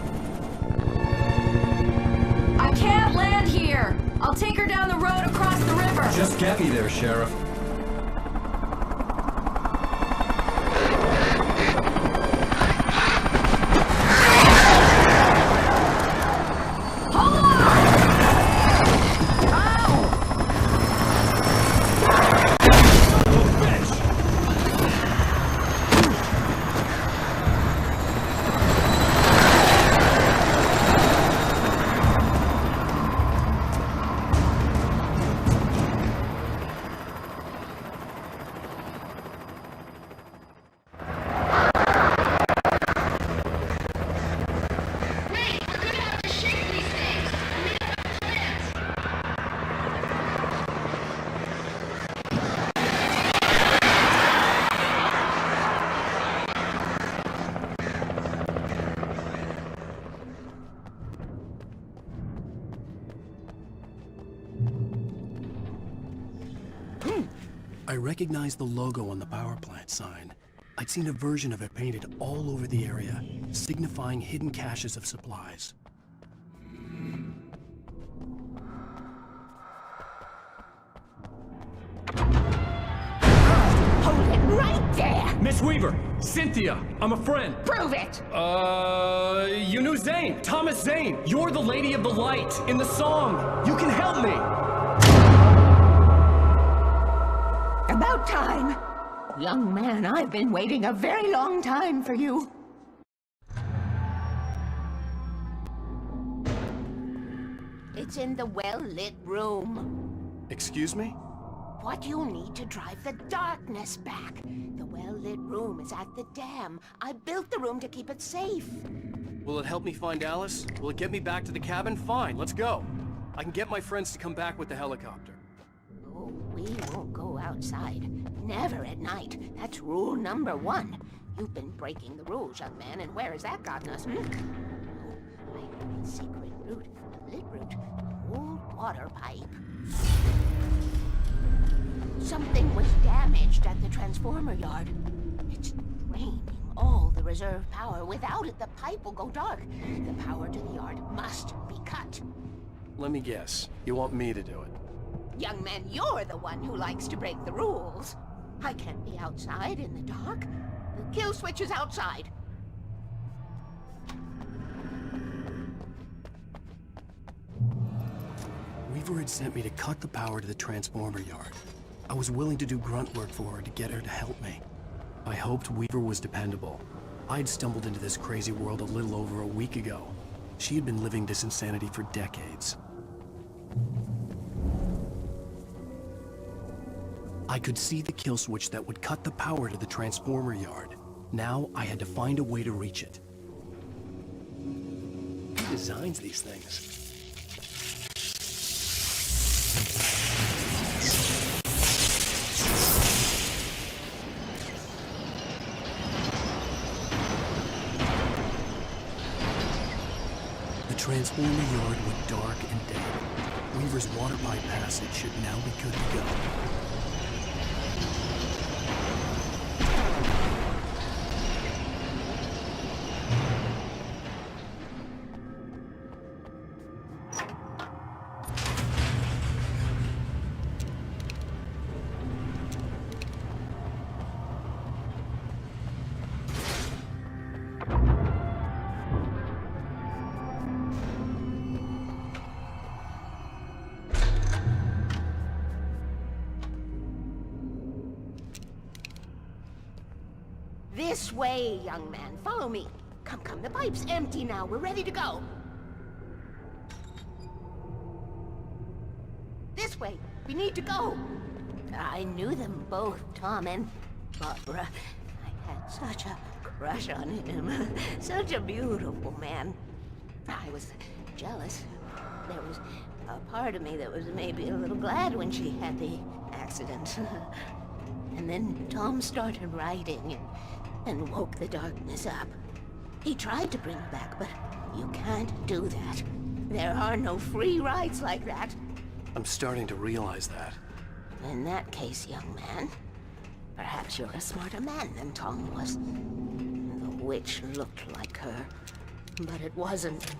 I can't land here. I'll take her down the road across the river. Just get me there, Sheriff. I recognized the logo on the power plant sign. I'd seen a version of it painted all over the area, signifying hidden caches of supplies. Hold it right there! Miss Weaver! Cynthia! I'm a friend! Prove it! You knew Zane! Thomas Zane! You're the Lady of the Light in the song! You can help me! About time! Young man, I've been waiting a very long time for you. It's in the well-lit room. Excuse me? What you need to drive the darkness back. The well-lit room is at the dam. I built the room to keep it safe. Will it help me find Alice? Will it get me back to the cabin? Fine, let's go. I can get my friends to come back with the helicopter. Oh, we won't go outside. Never at night. That's rule number 1. You've been breaking the rules, young man, and where has that gotten us, Oh, a secret route. A lit route. Old water pipe. Something was damaged at the transformer yard. It's draining all the reserve power. Without it, the pipe will go dark. The power to the yard must be cut. Let me guess. You want me to do it? Young man, you're the one who likes to break the rules. I can't be outside in the dark. The kill switch is outside. Weaver had sent me to cut the power to the transformer yard. I was willing to do grunt work for her to get her to help me. I hoped Weaver was dependable. I'd stumbled into this crazy world a little over a week ago. She had been living this insanity for decades. I could see the kill switch that would cut the power to the transformer yard. Now I had to find a way to reach it. Who designs these things? The transformer yard went dark and dead. Weaver's water pipe passage should now be good to go. This way, young man. Follow me. Come, the pipe's empty now. We're ready to go. This way. We need to go. I knew them both, Tom, and Barbara. I had such a crush on him. Such a beautiful man. I was jealous. There was a part of me that was maybe a little glad when she had the accident. And then Tom started writing and woke the darkness up. He tried to bring her back, but you can't do that. There are no free rides like that. I'm starting to realize that. In that case, young man, perhaps you're a smarter man than Tom was. The witch looked like her, but it wasn't.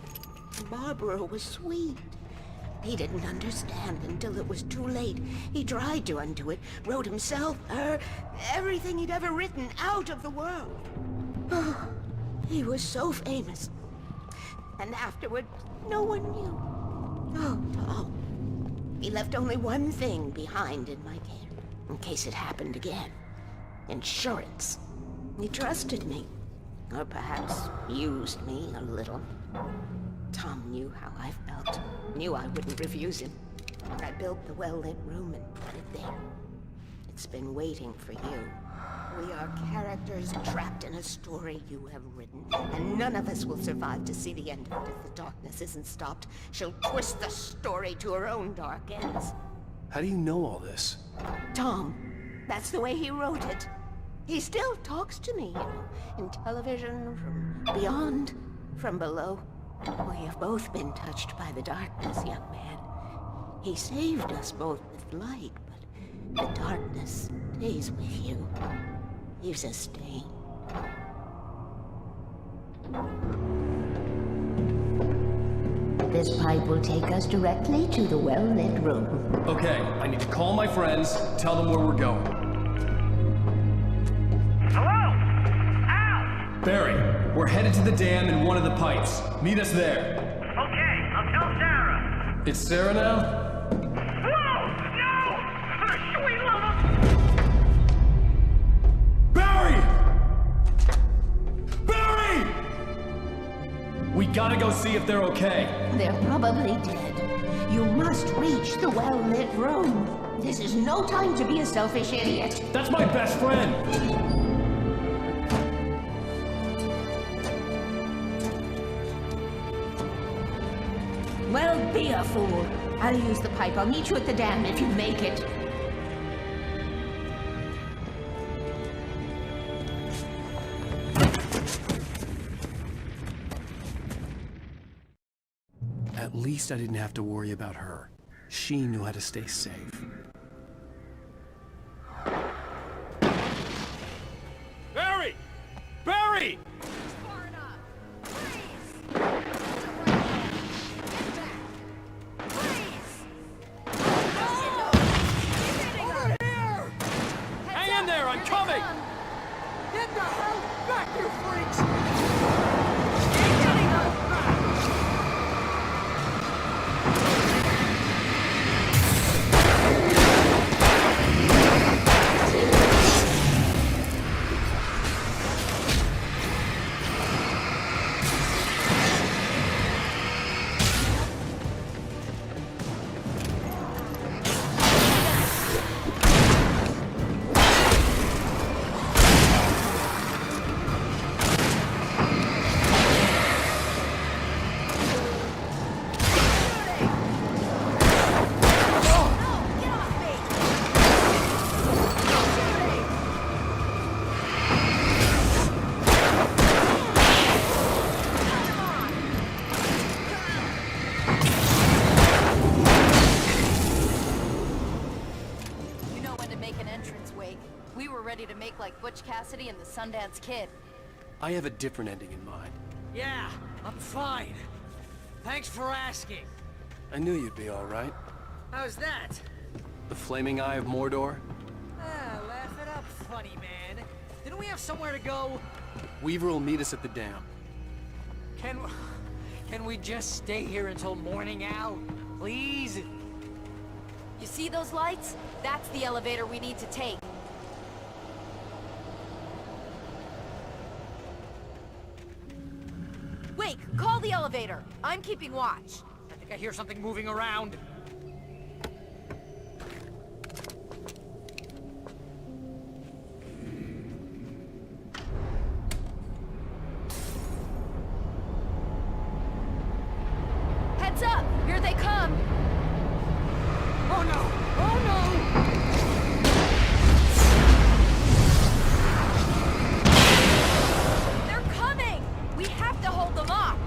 Barbara was sweet. He didn't understand until it was too late. He tried to undo it, wrote himself, her, everything he'd ever written out of the world. Oh, he was so famous. And afterward, no one knew. Oh, Tom. He left only one thing behind in my care, in case it happened again. Insurance. He trusted me. Or perhaps used me a little. Tom knew how I felt. Knew I wouldn't refuse him. I built the well-lit room and put it there. It's been waiting for you. We are characters trapped in a story you have written, and none of us will survive to see the end of it if the darkness isn't stopped. She'll twist the story to her own dark ends. How do you know all this? Tom, that's the way he wrote it. He still talks to me, you know, in television, from beyond, from below. We have both been touched by the darkness, young man. He saved us both with light, but the darkness stays with you. Leaves a stain. This pipe will take us directly to the well-lit room. Okay, I need to call my friends, tell them where we're going. Hello? Al! Barry, we're headed to the dam in one of the pipes. Meet us there. Okay, I'll tell Sarah. It's Sarah now? Whoa! No! For the sweet love of... Barry! Barry! We gotta go see if they're okay. They're probably dead. You must reach the well-lit room. This is no time to be a selfish idiot. That's my best friend! Well, be a fool. I'll use the pipe. I'll meet you at the dam if you make it. At least I didn't have to worry about her. She knew how to stay safe. Barry! Barry! Hang in there, I'm coming! Get the hell back, you freaks! Cassidy and the Sundance Kid. I have a different ending in mind. Yeah, I'm fine. Thanks for asking. I knew you'd be all right. How's that? The flaming eye of Mordor? Ah, laugh it up, funny man. Didn't we have somewhere to go? Weaver will meet us at the dam. Can we just stay here until morning, Al? Please? You see those lights? That's the elevator we need to take. Wake, call the elevator. I'm keeping watch. I think I hear something moving around. Heads up! Here they come! Oh no! Oh no! They're coming! We have to hold them off!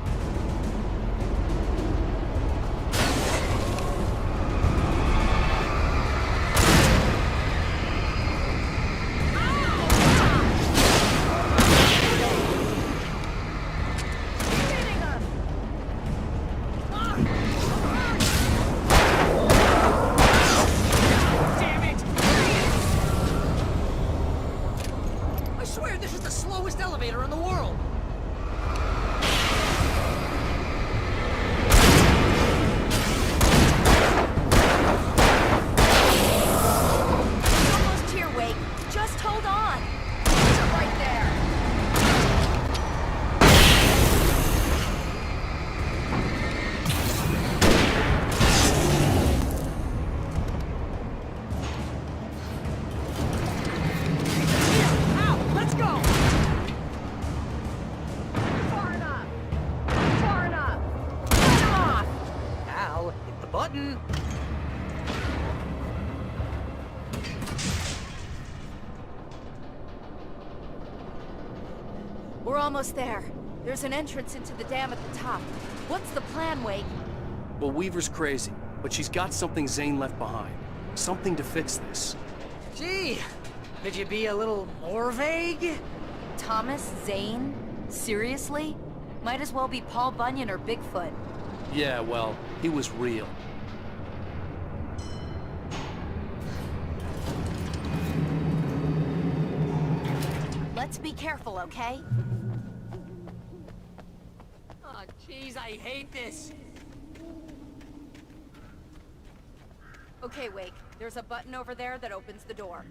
Elevator in the world. Almost here, Wake. Just hold on. You're right there. Ow! Let's go! Al, hit the button. We're almost there. There's an entrance into the dam at the top. What's the plan, Wake? Well, Weaver's crazy, but she's got something Zane left behind. Something to fix this. Gee, could you be a little more vague? Thomas Zane? Seriously? Might as well be Paul Bunyan or Bigfoot. Yeah, well, he was real. Let's be careful, okay? Oh, jeez, I hate this. Okay, Wake. There's a button over there that opens the door.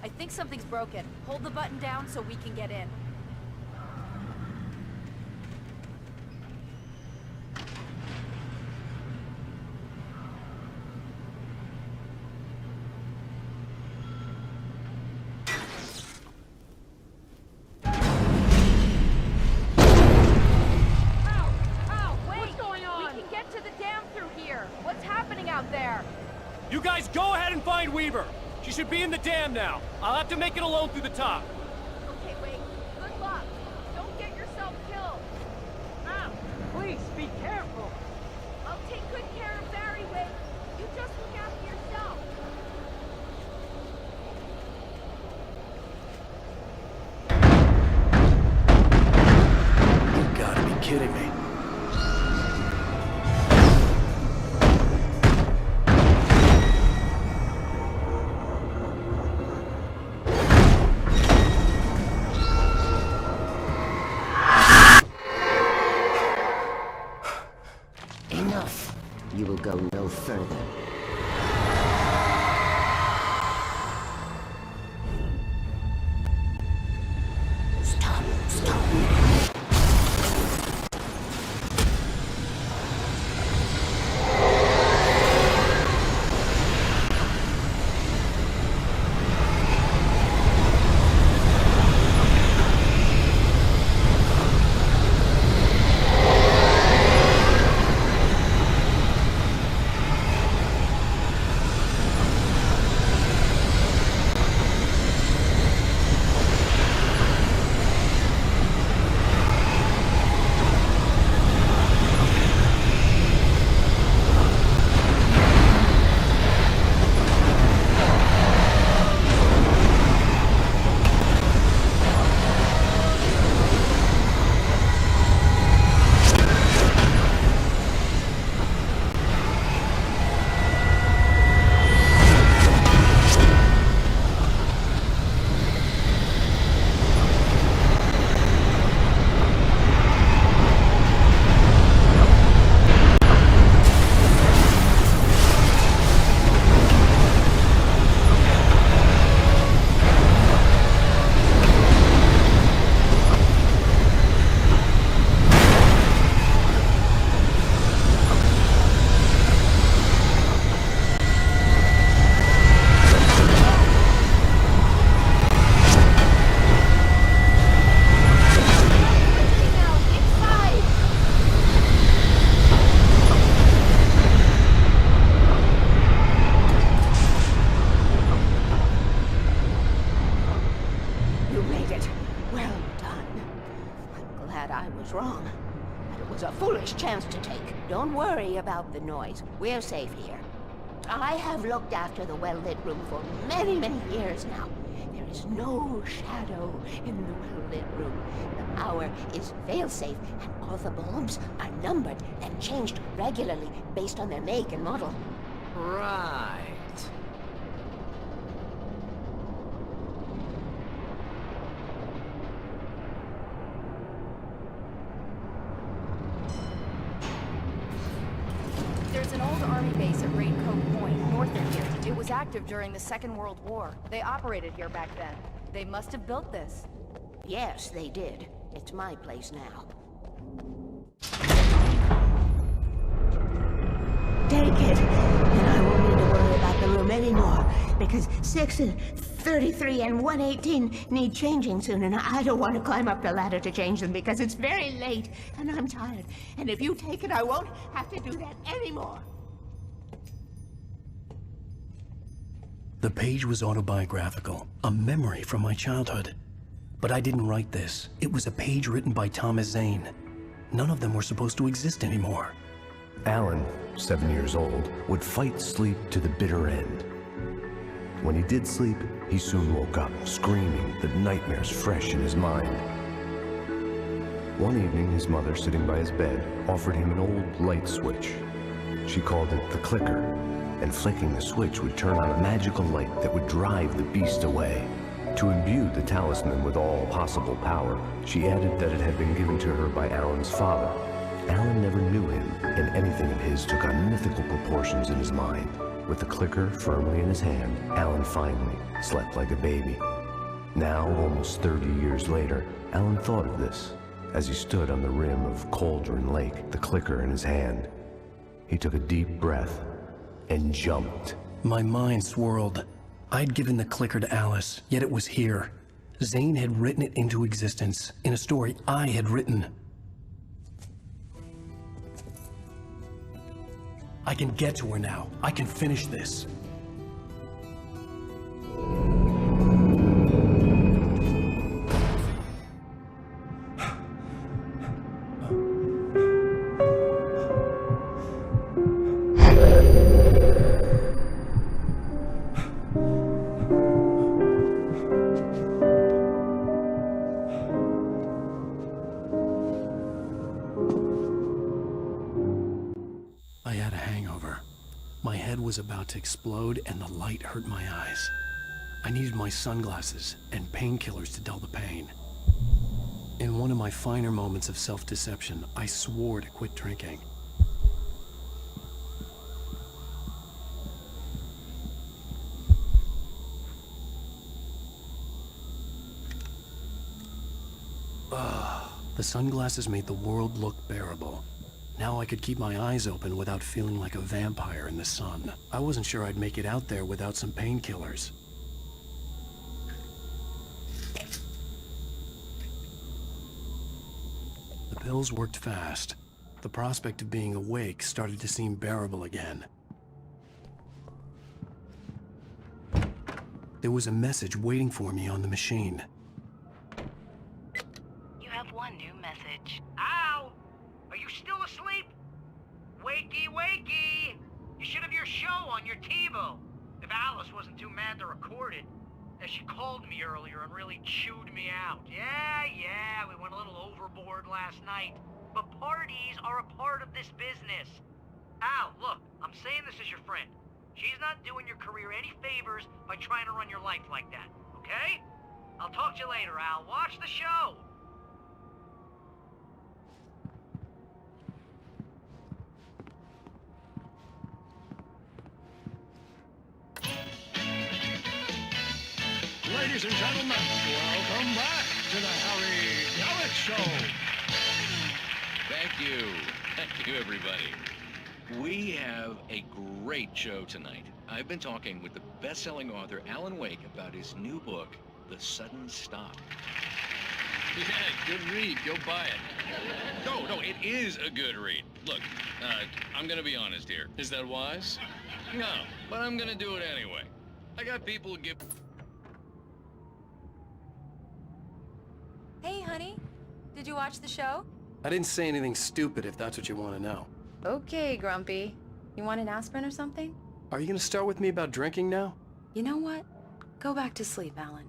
I think something's broken. Hold the button down so we can get in. You guys go ahead and find Weaver. She should be in the dam now. I'll have to make it alone through the top. Okay, Wake. Good luck. Don't get yourself killed. Ow! Please, be careful. I'll take good care of Barry, Wake. You just look after yourself. You gotta be kidding me. Enough. You will go no further. Stop. glad I was wrong. But it was a foolish chance to take. Don't worry about the noise. We're safe here. I have looked after the well-lit room for many, many years now. There is no shadow in the well-lit room. The power is fail-safe, and all the bulbs are numbered and changed regularly based on their make and model. Right. There's an old army base at Raincoat Point, north of here. It was active during the Second World War. They operated here back then. They must have built this. Yes, they did. It's my place now. Take it, and I won't need to worry about the room anymore, because 6 and 33 and 118 need changing soon, and I don't want to climb up the ladder to change them because it's very late, and I'm tired. And if you take it, I won't have to do that anymore. The page was autobiographical, a memory from my childhood. But I didn't write this. It was a page written by Thomas Zane. None of them were supposed to exist anymore. Alan, 7 years old, would fight sleep to the bitter end. When he did sleep, he soon woke up, screaming, the nightmares fresh in his mind. One evening, his mother, sitting by his bed, offered him an old light switch. She called it the clicker, and flicking the switch would turn on a magical light that would drive the beast away. To imbue the talisman with all possible power, she added that it had been given to her by Alan's father. Alan never knew him, and anything of his took on mythical proportions in his mind. With the clicker firmly in his hand, Alan finally slept like a baby. Now, almost 30 years later, Alan thought of this as he stood on the rim of Cauldron Lake, the clicker in his hand. He took a deep breath and jumped. My mind swirled. I'd given the clicker to Alice, yet it was here. Zane had written it into existence, in a story I had written. I can get to her now. I can finish this. Was about to explode and the light hurt my eyes. I needed my sunglasses and painkillers to dull the pain. In one of my finer moments of self-deception, I swore to quit drinking. The sunglasses made the world look bearable. Now I could keep my eyes open without feeling like a vampire in the sun. I wasn't sure I'd make it out there without some painkillers. The pills worked fast. The prospect of being awake started to seem bearable again. There was a message waiting for me on the machine. You have one new message. Al! Are you still asleep? Wakey, wakey! You should have your show on your TiVo. If Alice wasn't too mad to record it. As she called me earlier and really chewed me out. Yeah, we went a little overboard last night. But parties are a part of this business. Al, look, I'm saying this as your friend. She's not doing your career any favors by trying to run your life like that, okay? I'll talk to you later, Al. Watch the show! Ladies and gentlemen, welcome back to the Harry Gallic Show. Thank you. Thank you, everybody. We have a great show tonight. I've been talking with the best-selling author Alan Wake about his new book, The Sudden Stop. Yeah, good read. Go buy it. No, it is a good read. Look, I'm gonna be honest here. Is that wise? No, but I'm gonna do it anyway. I got people who give... Hey, honey. Did you watch the show? I didn't say anything stupid if that's what you want to know. Okay, Grumpy. You want an aspirin or something? Are you gonna start with me about drinking now? You know what? Go back to sleep, Alan.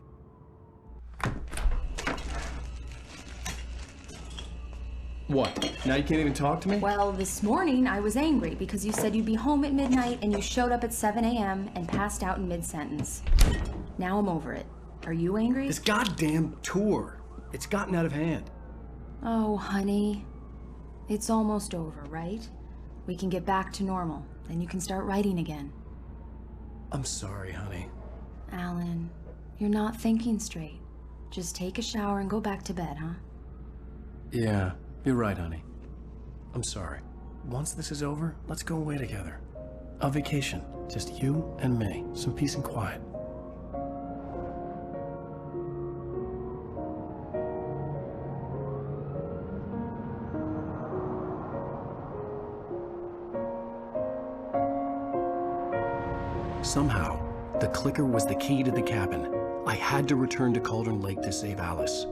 What? Now you can't even talk to me? Well, this morning I was angry because you said you'd be home at midnight and you showed up at 7 a.m. and passed out in mid-sentence. Now I'm over it. Are you angry? This goddamn tour. It's gotten out of hand. Oh, honey. It's almost over, right? We can get back to normal. Then you can start writing again. I'm sorry, honey. Alan, you're not thinking straight. Just take a shower and go back to bed, huh? Yeah, you're right, honey. I'm sorry. Once this is over, let's go away together. A vacation. Just you and me. Some peace and quiet. Somehow, the clicker was the key to the cabin. I had to return to Cauldron Lake to save Alice.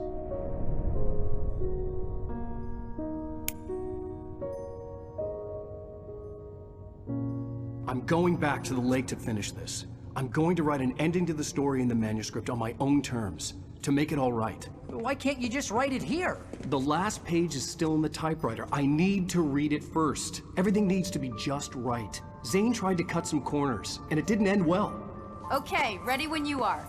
I'm going back to the lake to finish this. I'm going to write an ending to the story in the manuscript on my own terms, to make it all right. Why can't you just write it here? The last page is still in the typewriter. I need to read it first. Everything needs to be just right. Zane tried to cut some corners, and it didn't end well. Okay, ready when you are.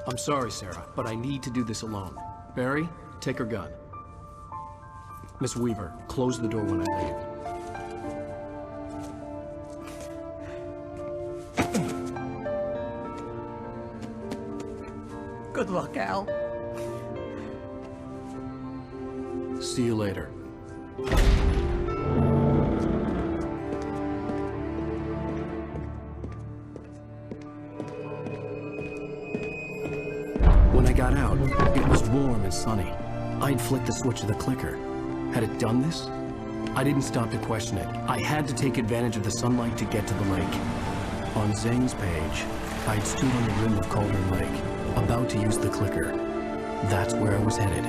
I'm sorry, Sarah, but I need to do this alone. Barry, take her gun. Miss Weaver, close the door when I leave. Good luck, Al. See you later. When I got out, it was warm and sunny. I'd flicked the switch of the clicker. Had it done this? I didn't stop to question it. I had to take advantage of the sunlight to get to the lake. On Zane's page, I'd stood on the rim of Cauldron Lake, about to use the clicker. That's where I was headed.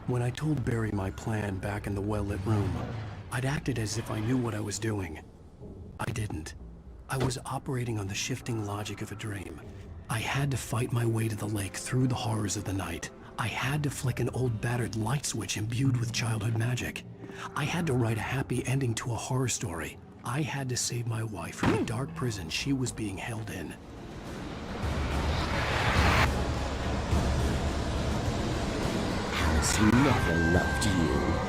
When I told Barry my plan back in the well-lit room, I'd acted as if I knew what I was doing. I didn't. I was operating on the shifting logic of a dream. I had to fight my way to the lake through the horrors of the night. I had to flick an old battered light switch imbued with childhood magic. I had to write a happy ending to a horror story. I had to save my wife from the dark prison she was being held in. Alice never loved you.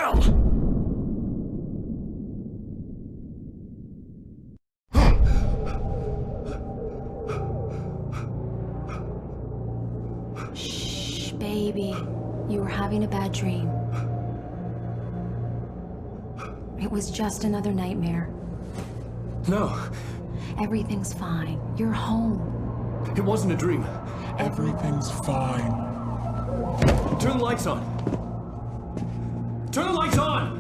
hell? Shh, baby. You were having a bad dream. It was just another nightmare. No. Everything's fine. You're home. It wasn't a dream. Everything's fine. Turn the lights on. Turn the lights on!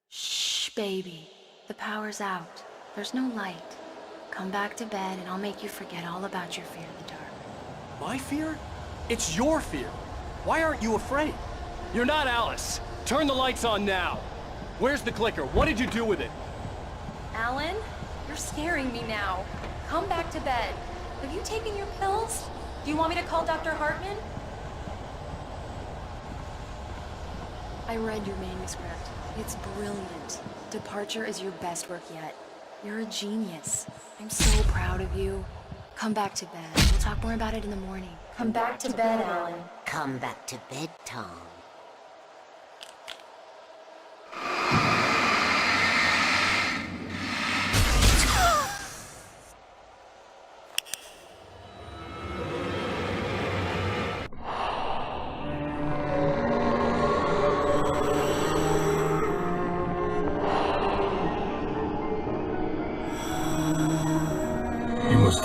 Shh, baby. The power's out. There's no light. Come back to bed and I'll make you forget all about your fear of the dark. My fear? It's your fear. Why aren't you afraid? You're not Alice. Turn the lights on now. Where's the clicker? What did you do with it? Alan, you're scaring me now. Come back to bed. Have you taken your pills? Do you want me to call Dr. Hartman? I read your manuscript. It's brilliant. Departure is your best work yet. You're a genius. I'm so proud of you. Come back to bed. We'll talk more about it in the morning. Come back to bed, Alan. Come back to bed, Tom.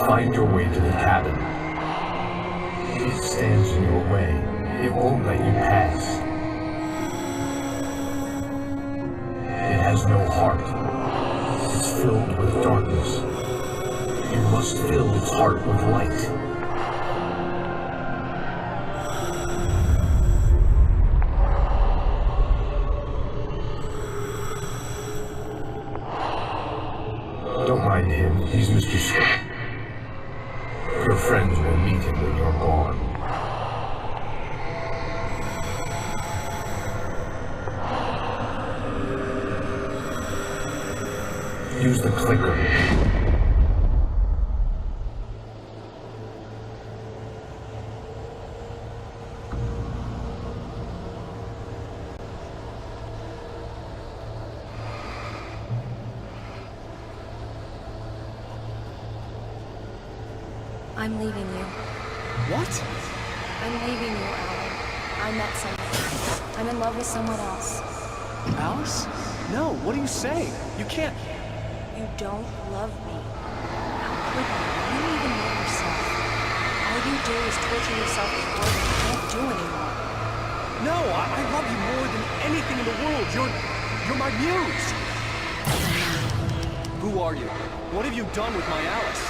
Find your way to the cabin. It stands in your way. It won't let you pass. It has no heart. It's filled with darkness. You must fill its heart with light. Don't mind him. He's Mr. Scott. Your friends will meet him when you're gone. Use the clicker. I'm leaving you. What? I'm leaving you, Alan. I met someone. I'm in love with someone else. Alice? No, what are you saying? You can't... You don't love me. How could you? You don't even know yourself. All you do is torture yourself with work you can't do anymore. No, I love you more than anything in the world. You're my muse. Who are you? What have you done with my Alice?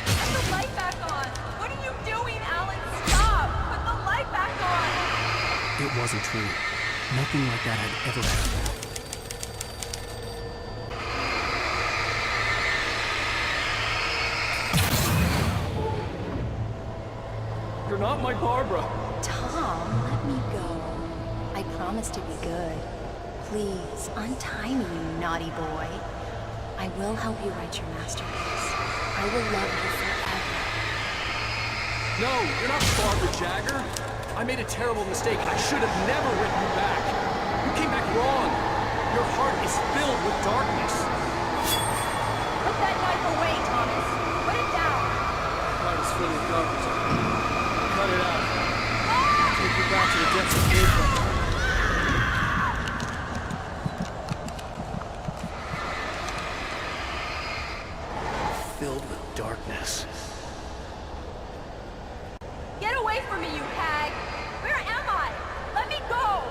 Put the light back on! What are you doing, Alan? Stop! Put the light back on! It wasn't true. Nothing like that had ever happened. You're not my Barbara. Tom, let me go. I promise to be good. Please, untie me, you naughty boy. I will help you write your masterpiece. I will love you forever. No, you're not Barbara Jagger. I made a terrible mistake. I should have never written you back. You came back wrong. Your heart is filled with darkness. Put that knife away, Thomas. Put it down. Heart is filled with darkness. Cut it out. Take you back to the depths of April. Filled with darkness. Get away from me, you hag! Where am I? Let me go!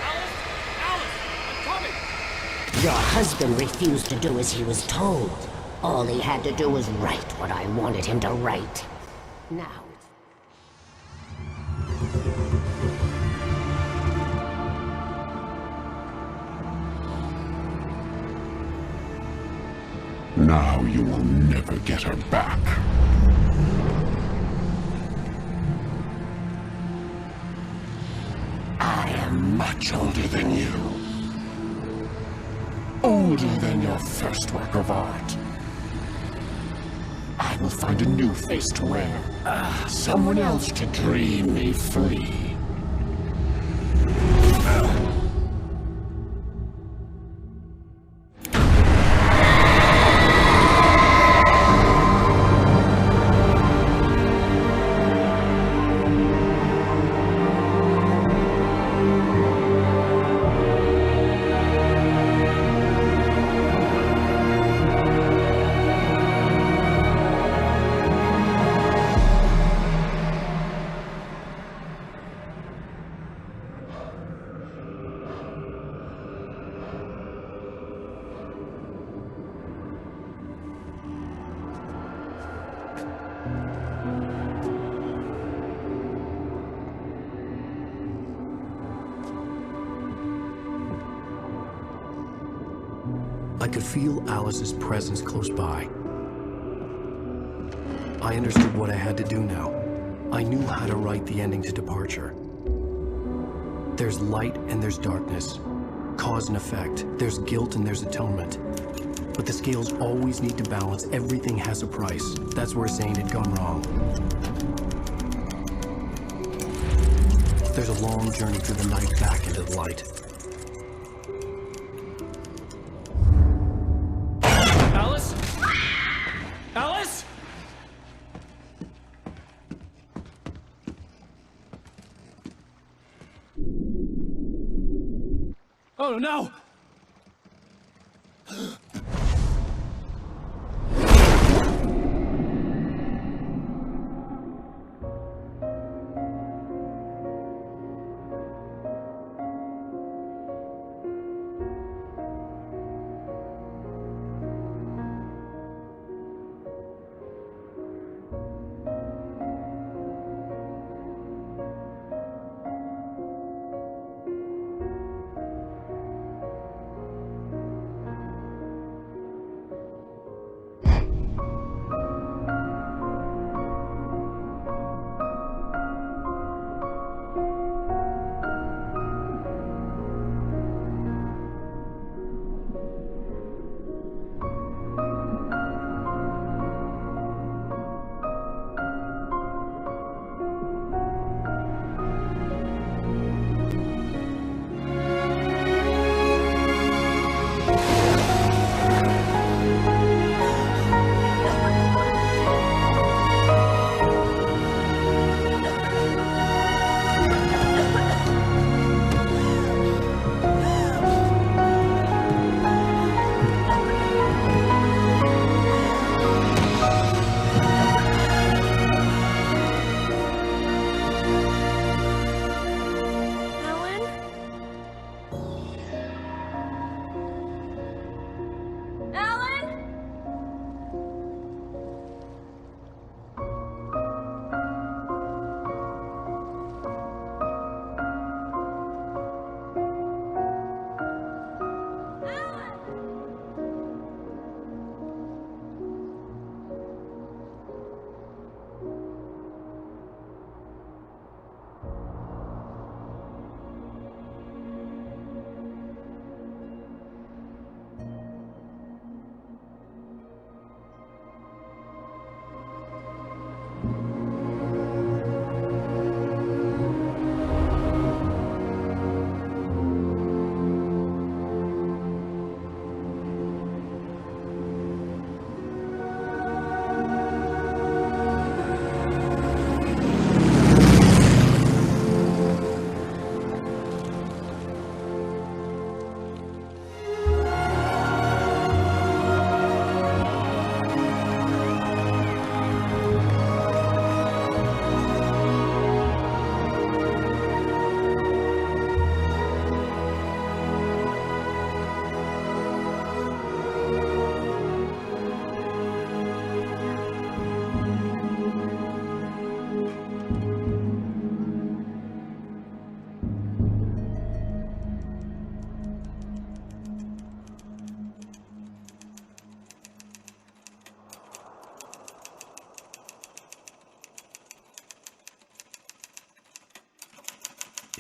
Alice, I'm coming! Your husband refused to do as he was told. All he had to do was write what I wanted him to write. Now Now you will never get her back. I am much older than you. Older than your first work of art. I will find a new face to wear. Someone else to dream me free. I could feel Alice's presence close by. I understood what I had to do now. I knew how to write the ending to Departure. There's light and there's darkness. Cause and effect. There's guilt and there's atonement. But the scales always need to balance. Everything has a price. That's where Zane had gone wrong. There's a long journey through the night back into the light. Alice? Alice? Oh no!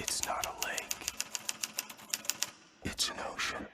It's not a lake. It's an ocean.